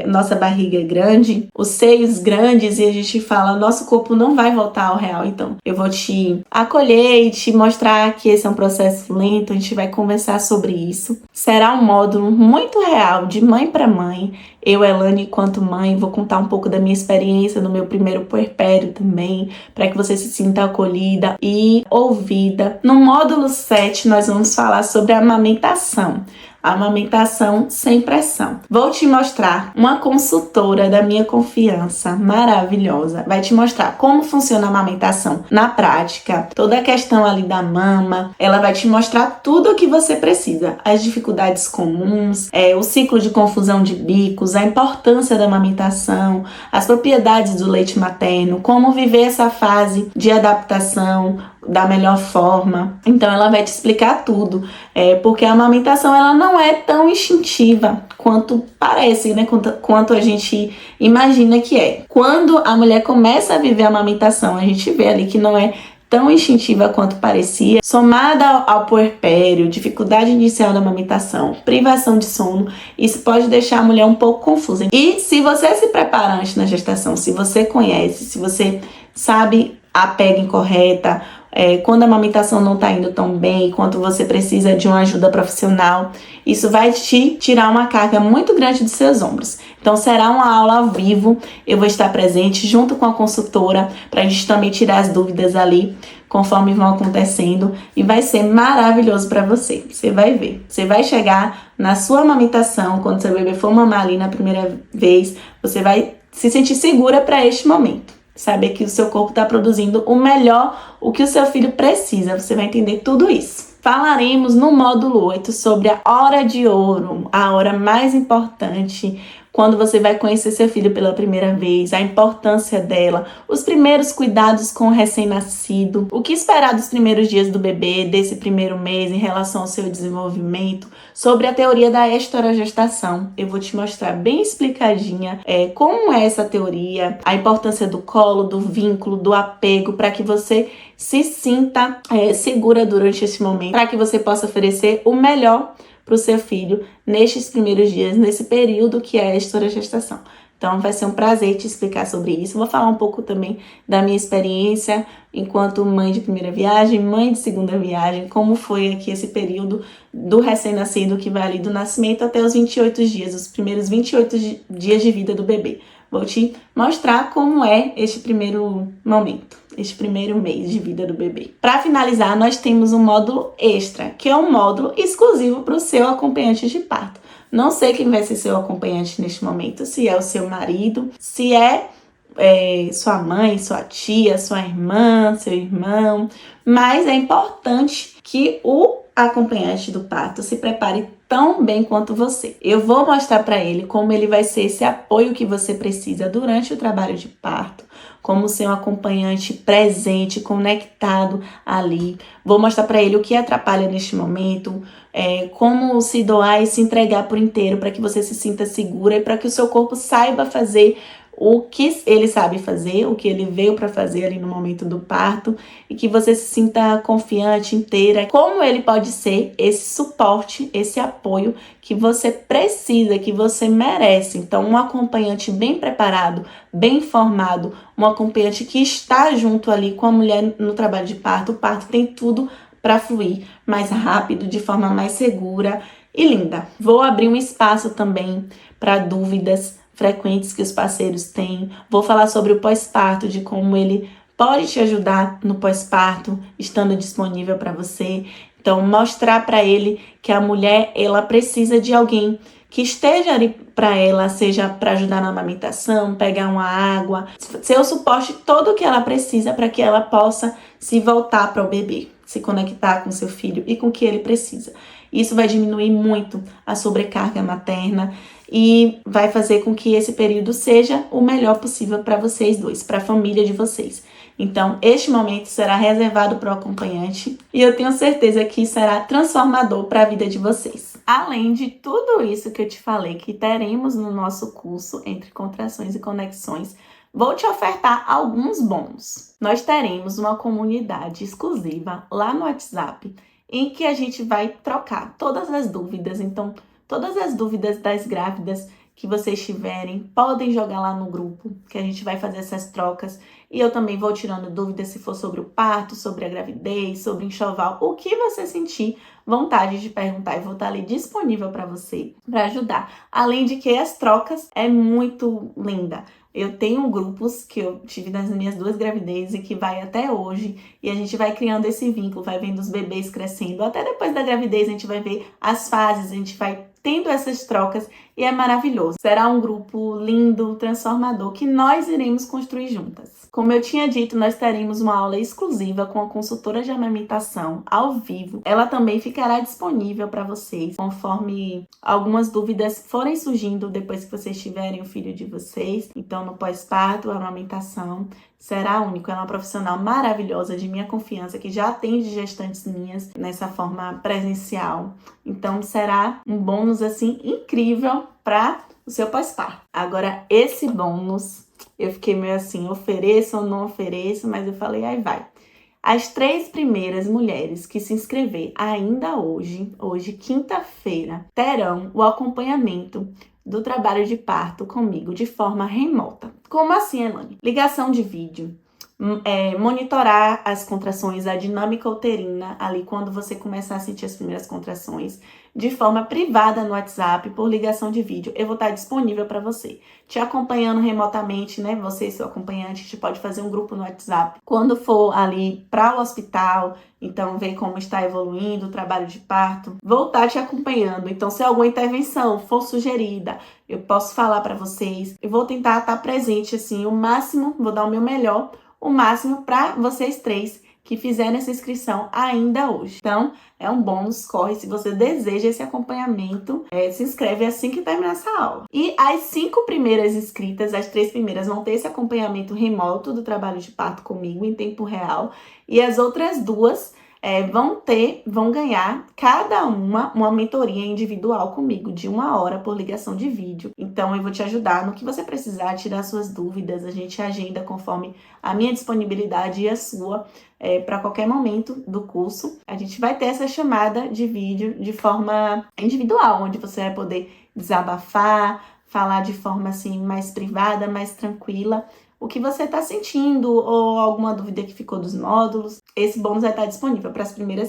nossa barriga grande, os seios grandes, e a gente fala, nosso corpo não vai voltar ao real. Então eu vou te acolher e te mostrar que esse é um processo lento, a gente vai conversar sobre isso. Será um módulo muito real, de mãe para mãe. Eu, Elane, enquanto mãe, vou contar um pouco da minha experiência no meu primeiro puerpério também, para que você se sinta acolhida e ouvida. No módulo 7, nós vamos falar sobre a amamentação. Amamentação sem pressão. Vou te mostrar uma consultora da minha confiança, maravilhosa. Vai te mostrar como funciona a amamentação na prática, toda a questão ali da mama. Ela vai te mostrar tudo o que você precisa. As dificuldades comuns, o ciclo de confusão de bicos, a importância da amamentação, as propriedades do leite materno, como viver essa fase de adaptação da melhor forma. Então ela vai te explicar tudo, porque a amamentação ela não é tão instintiva quanto parece, né? Quanto a gente imagina que é. Quando a mulher começa a viver a amamentação, a gente vê ali que não é tão instintiva quanto parecia, somada ao puerpério, dificuldade inicial da amamentação, privação de sono, isso pode deixar a mulher um pouco confusa. E se você se prepara antes na gestação, se você conhece, se você sabe a pega incorreta, quando a amamentação não está indo tão bem, quando você precisa de uma ajuda profissional, isso vai te tirar uma carga muito grande dos seus ombros. Então será uma aula ao vivo, eu vou estar presente junto com a consultora para a gente também tirar as dúvidas ali conforme vão acontecendo e vai ser maravilhoso para você. Você vai ver, você vai chegar na sua amamentação, quando seu bebê for mamar ali na primeira vez, você vai se sentir segura para este momento. Saber que o seu corpo está produzindo o melhor, o que o seu filho precisa. Você vai entender tudo isso. Falaremos no módulo 8 sobre a hora de ouro, a hora mais importante quando você vai conhecer seu filho pela primeira vez, a importância dela, os primeiros cuidados com o recém-nascido, o que esperar dos primeiros dias do bebê, desse primeiro mês em relação ao seu desenvolvimento, sobre a teoria da esterogestação. Eu vou te mostrar bem explicadinha como é essa teoria, a importância do colo, do vínculo, do apego, para que você se sinta segura durante esse momento, para que você possa oferecer o melhor para o seu filho nestes primeiros dias, nesse período que é a esterogestação. Então vai ser um prazer te explicar sobre isso. Vou falar um pouco também da minha experiência enquanto mãe de primeira viagem, mãe de segunda viagem, como foi aqui esse período do recém-nascido que vai ali do nascimento até os 28 dias, os primeiros 28 dias de vida do bebê. Vou te mostrar como é este primeiro momento, este primeiro mês de vida do bebê. Para finalizar, nós temos um módulo extra, que é um módulo exclusivo para o seu acompanhante de parto. Não sei quem vai ser seu acompanhante neste momento, se é o seu marido, se é sua mãe, sua tia, sua irmã, seu irmão, mas é importante que o acompanhante do parto se prepare tão bem quanto você. Eu vou mostrar para ele como ele vai ser esse apoio que você precisa durante o trabalho de parto, como ser um acompanhante presente, conectado ali. Vou mostrar para ele o que atrapalha neste momento, como se doar e se entregar por inteiro para que você se sinta segura e para que o seu corpo saiba fazer o que ele sabe fazer, o que ele veio para fazer ali no momento do parto e que você se sinta confiante, inteira. Como ele pode ser esse suporte, esse apoio que você precisa, que você merece. Então, um acompanhante bem preparado, bem formado, um acompanhante que está junto ali com a mulher no trabalho de parto. O parto tem tudo para fluir mais rápido, de forma mais segura e linda. Vou abrir um espaço também para dúvidas frequentes que os parceiros têm. Vou falar sobre o pós-parto, de como ele pode te ajudar no pós-parto, estando disponível para você. Então, mostrar para ele que a mulher, ela precisa de alguém que esteja ali para ela, seja para ajudar na amamentação, pegar uma água, ser o suporte todo que ela precisa para que ela possa se voltar para o bebê, se conectar com seu filho e com o que ele precisa. Isso vai diminuir muito a sobrecarga materna e vai fazer com que esse período seja o melhor possível para vocês dois, para a família de vocês. Então, este momento será reservado para o acompanhante e eu tenho certeza que será transformador para a vida de vocês. Além de tudo isso que eu te falei que teremos no nosso curso Entre Contrações e Conexões, vou te ofertar alguns bônus. Nós teremos uma comunidade exclusiva lá no WhatsApp em que a gente vai trocar todas as dúvidas. Então, todas as dúvidas das grávidas que vocês tiverem, podem jogar lá no grupo, que a gente vai fazer essas trocas. E eu também vou tirando dúvidas se for sobre o parto, sobre a gravidez, sobre enxoval, o que você sentir vontade de perguntar. Eu vou estar ali disponível para você, para ajudar. Além de que as trocas é muito linda. Eu tenho grupos que eu tive nas minhas 2 gravidezes e que vai até hoje. E a gente vai criando esse vínculo, vai vendo os bebês crescendo. Até depois da gravidez a gente vai ver as fases, a gente vai tendo essas trocas e é maravilhoso. Será um grupo lindo, transformador, que nós iremos construir juntas. Como eu tinha dito, nós teremos uma aula exclusiva com a consultora de amamentação ao vivo. Ela também ficará disponível para vocês, conforme algumas dúvidas forem surgindo depois que vocês tiverem o filho de vocês. Então, no pós-parto, a amamentação será único. Ela é uma profissional maravilhosa, de minha confiança, que já atende gestantes minhas nessa forma presencial. Então, será um bônus, assim, incrível para o seu pós-parto. Agora, esse bônus, eu fiquei meio assim, ofereço ou não ofereço, mas eu falei, aí vai. As 3 primeiras mulheres que se inscrever ainda hoje, quinta-feira, terão o acompanhamento do trabalho de parto comigo de forma remota. Como assim, Elane? Ligação de vídeo, monitorar as contrações, a dinâmica uterina ali quando você começar a sentir as primeiras contrações, de forma privada no WhatsApp, por ligação de vídeo. Eu vou estar disponível para você, te acompanhando remotamente, né? Você e seu acompanhante, a gente pode fazer um grupo no WhatsApp. Quando for ali para o hospital, então ver como está evoluindo o trabalho de parto, vou estar te acompanhando. Então, se alguma intervenção for sugerida, eu posso falar para vocês. Eu vou tentar estar presente, assim, o máximo, vou dar o meu melhor, o máximo para vocês 3 que fizerem essa inscrição ainda hoje. Então, é um bônus, corre. Se você deseja esse acompanhamento, se inscreve assim que terminar essa aula. E as 5 primeiras inscritas, as 3 primeiras, vão ter esse acompanhamento remoto do trabalho de parto comigo em tempo real. E as outras 2 vão ganhar cada uma mentoria individual comigo de 1 hora por ligação de vídeo. Então eu vou te ajudar no que você precisar, tirar suas dúvidas, a gente agenda conforme a minha disponibilidade e a sua para qualquer momento do curso. A gente vai ter essa chamada de vídeo de forma individual, onde você vai poder desabafar, falar de forma assim mais privada, mais tranquila, o que você está sentindo ou alguma dúvida que ficou dos módulos. Esse bônus vai estar disponível para as primeiras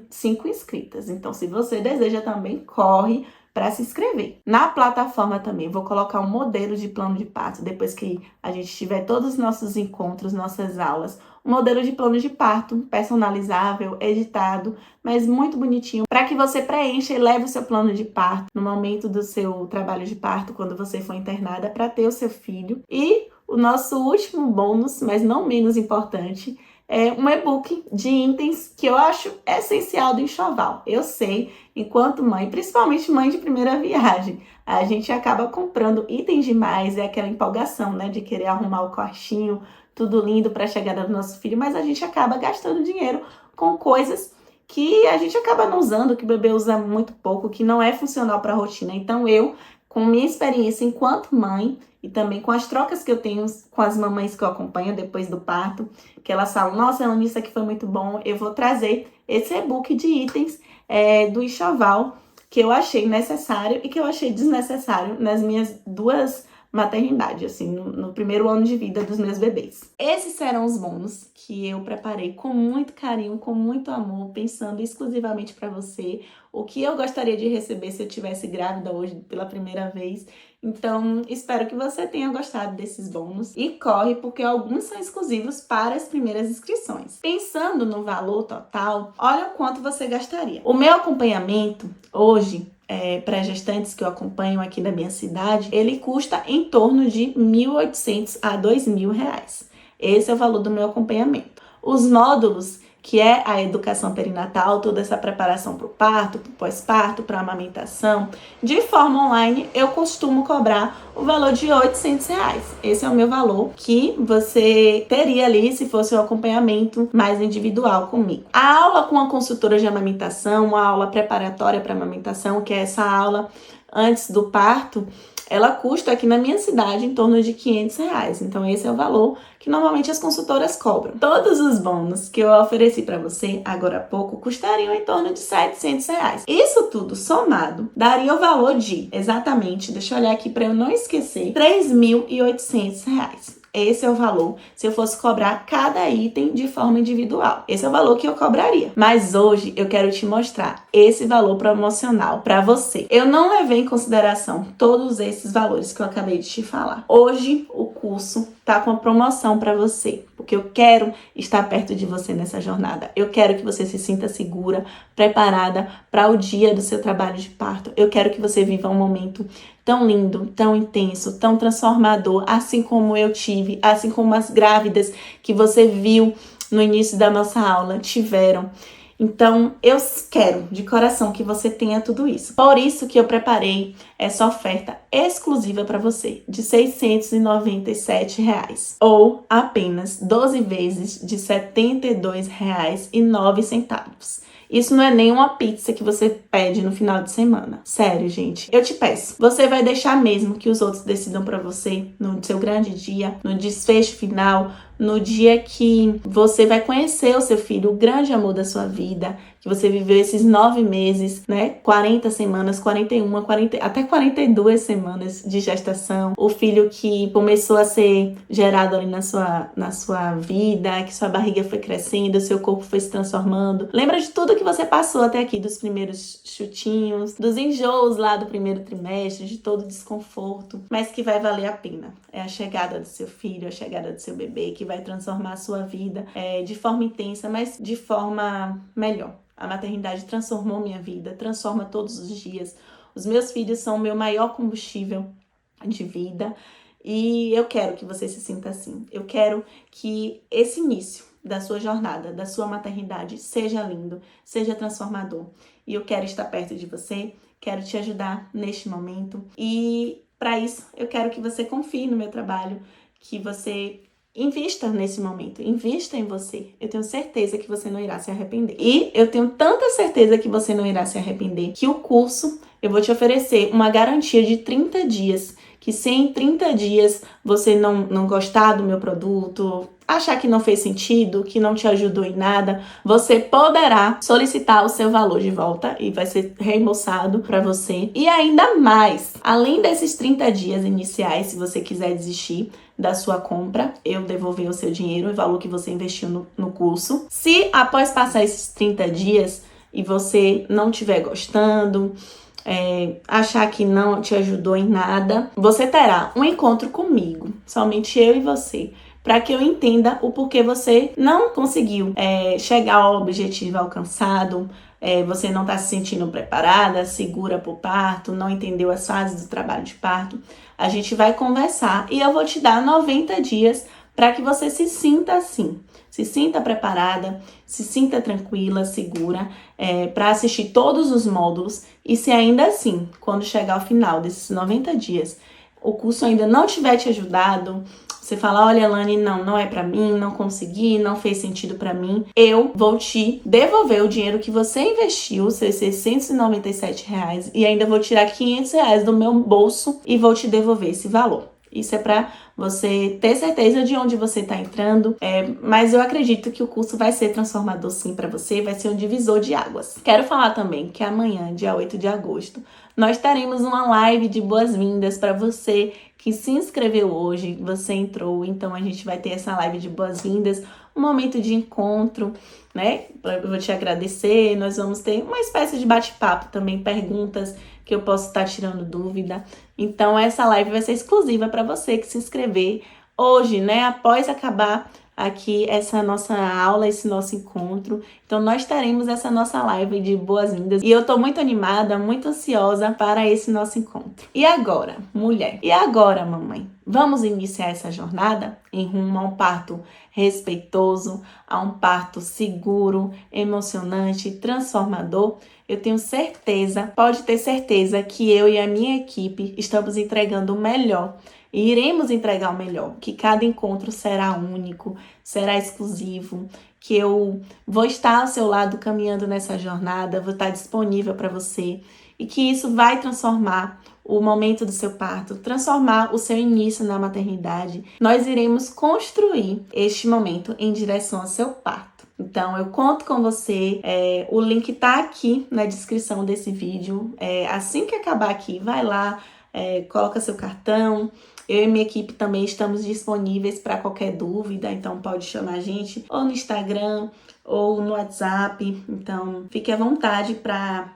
5 inscritas. Então, se você deseja também, corre para se inscrever. Na plataforma também vou colocar um modelo de plano de parto, depois que a gente tiver todos os nossos encontros, nossas aulas, um modelo de plano de parto personalizável, editado, mas muito bonitinho, para que você preencha e leve o seu plano de parto no momento do seu trabalho de parto, quando você for internada, para ter o seu filho. E o nosso último bônus, mas não menos importante, é um e-book de itens que eu acho essencial do enxoval. Eu sei, enquanto mãe, principalmente mãe de primeira viagem, a gente acaba comprando itens demais, é aquela empolgação, né, de querer arrumar o quartinho, tudo lindo para a chegada do nosso filho, mas a gente acaba gastando dinheiro com coisas que a gente acaba não usando, que o bebê usa muito pouco, que não é funcional para a rotina. Então eu, com minha experiência enquanto mãe, e também com as trocas que eu tenho com as mamães que eu acompanho depois do parto, que elas falam, nossa, Elane, isso aqui foi muito bom, eu vou trazer esse e-book de itens do enxoval que eu achei necessário e que eu achei desnecessário nas minhas 2 maternidades, assim, no primeiro ano de vida dos meus bebês. Esses serão os bônus que eu preparei com muito carinho, com muito amor, pensando exclusivamente para você, o que eu gostaria de receber se eu tivesse grávida hoje pela primeira vez. Então, espero que você tenha gostado desses bônus e corre, porque alguns são exclusivos para as primeiras inscrições. Pensando no valor total, olha o quanto você gastaria. O meu acompanhamento hoje, para gestantes que eu acompanho aqui da minha cidade, ele custa em torno de R$ 1.800 a R$ 2.000. Esse é o valor do meu acompanhamento. Os módulos, que é a educação perinatal, toda essa preparação para o parto, para o pós-parto, para a amamentação, de forma online, eu costumo cobrar o valor de R$ 800. Esse é o meu valor que você teria ali se fosse um acompanhamento mais individual comigo. A aula com a consultora de amamentação, uma aula preparatória para amamentação, que é essa aula antes do parto, ela custa aqui na minha cidade em torno de R$ 500. Então esse é o valor que normalmente as consultoras cobram. Todos os bônus que eu ofereci para você agora há pouco custariam em torno de R$ 700. Isso tudo somado daria o valor de, exatamente, deixa eu olhar aqui para eu não esquecer, R$ 3.800. Esse é o valor se eu fosse cobrar cada item de forma individual. Esse é o valor que eu cobraria. Mas hoje eu quero te mostrar esse valor promocional para você. Eu não levei em consideração todos esses valores que eu acabei de te falar. Hoje o curso tá com uma promoção para você, porque eu quero estar perto de você nessa jornada. Eu quero que você se sinta segura, preparada para o dia do seu trabalho de parto. Eu quero que você viva um momento tão lindo, tão intenso, tão transformador, assim como eu tive, assim como as grávidas que você viu no início da nossa aula tiveram. Então, eu quero de coração que você tenha tudo isso. Por isso que eu preparei essa oferta exclusiva para você, de R$ 697, ou apenas 12 vezes de R$ 72,09. Isso não é nem uma pizza que você pede no final de semana. Sério, gente. Eu te peço, você vai deixar mesmo que os outros decidam pra você no seu grande dia, no desfecho final, no dia que você vai conhecer o seu filho, o grande amor da sua vida, que você viveu esses 9 meses, né? 40 semanas, 41, 40, até 42 semanas de gestação. O filho que começou a ser gerado ali na sua vida, que sua barriga foi crescendo, seu corpo foi se transformando. Lembra de tudo que você passou até aqui, dos primeiros chutinhos, dos enjoos lá do primeiro trimestre, de todo o desconforto, mas que vai valer a pena. É a chegada do seu filho, a chegada do seu bebê, que vai transformar a sua vida de forma intensa, mas de forma melhor. A maternidade transformou minha vida, transforma todos os dias. Os meus filhos são o meu maior combustível de vida e eu quero que você se sinta assim. Eu quero que esse início da sua jornada, da sua maternidade, seja lindo, seja transformador. E eu quero estar perto de você, quero te ajudar neste momento. E para isso, eu quero que você confie no meu trabalho, que você invista nesse momento, invista em você. Eu tenho certeza que você não irá se arrepender. E eu tenho tanta certeza que você não irá se arrepender, que o curso, eu vou te oferecer uma garantia de 30 dias, que se em 30 dias você não gostar do meu produto, achar que não fez sentido, que não te ajudou em nada, você poderá solicitar o seu valor de volta e vai ser reembolsado para você. E ainda mais, além desses 30 dias iniciais, se você quiser desistir da sua compra, eu devolver o seu dinheiro, o valor que você investiu no curso. Se após passar esses 30 dias e você não estiver gostando, achar que não te ajudou em nada, você terá um encontro comigo, somente eu e você, para que eu entenda o porquê você não conseguiu chegar ao objetivo alcançado, você não está se sentindo preparada, segura para o parto, não entendeu as fases do trabalho de parto. A gente vai conversar e eu vou te dar 90 dias para que você se sinta assim, se sinta preparada, se sinta tranquila, segura, para assistir todos os módulos. E se ainda assim, quando chegar ao final desses 90 dias, o curso ainda não tiver te ajudado, você fala, olha, Elane, não é pra mim, não consegui, não fez sentido pra mim, eu vou te devolver o dinheiro que você investiu, seus R$697, e ainda vou tirar R$500 do meu bolso e vou te devolver esse valor. Isso é pra você ter certeza de onde você tá entrando, mas eu acredito que o curso vai ser transformador sim pra você, vai ser um divisor de águas. Quero falar também que amanhã, dia 8 de agosto, nós teremos uma live de boas-vindas para você que se inscreveu hoje, você entrou, então a gente vai ter essa live de boas-vindas, um momento de encontro, né? Eu vou te agradecer, nós vamos ter uma espécie de bate-papo também, perguntas que eu posso estar tirando dúvida. Então essa live vai ser exclusiva para você que se inscrever hoje, né? Após acabar aqui essa nossa aula, esse nosso encontro. Então nós teremos essa nossa live de boas-vindas e eu tô muito animada, muito ansiosa para esse nosso encontro. E agora, mulher? E agora, mamãe? Vamos iniciar essa jornada em rumo a um parto respeitoso, a um parto seguro, emocionante, transformador? Eu tenho certeza, pode ter certeza que eu e a minha equipe estamos entregando o melhor. E iremos entregar o melhor, que cada encontro será único, será exclusivo, que eu vou estar ao seu lado caminhando nessa jornada, vou estar disponível para você e que isso vai transformar o momento do seu parto, transformar o seu início na maternidade, nós iremos construir este momento em direção ao seu parto. Então, eu conto com você, o link tá aqui na descrição desse vídeo. Assim que acabar aqui, vai lá, coloca seu cartão. Eu e minha equipe também estamos disponíveis para qualquer dúvida, então pode chamar a gente ou no Instagram ou no WhatsApp. Então, fique à vontade para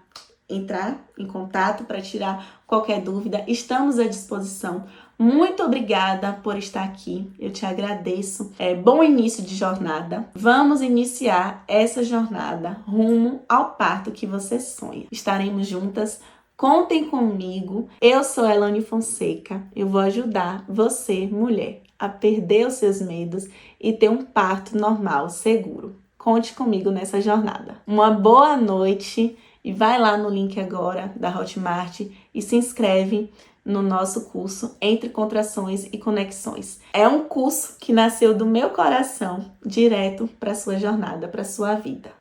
entrar em contato, para tirar qualquer dúvida. Estamos à disposição. Muito obrigada por estar aqui, eu te agradeço. Bom início de jornada. Vamos iniciar essa jornada rumo ao parto que você sonha. Estaremos juntas. Contem comigo, eu sou Elane Fonseca, eu vou ajudar você, mulher, a perder os seus medos e ter um parto normal, seguro. Conte comigo nessa jornada. Uma boa noite e vai lá no link agora da Hotmart e se inscreve no nosso curso Entre Contrações e Conexões. É um curso que nasceu do meu coração, direto para a sua jornada, para a sua vida.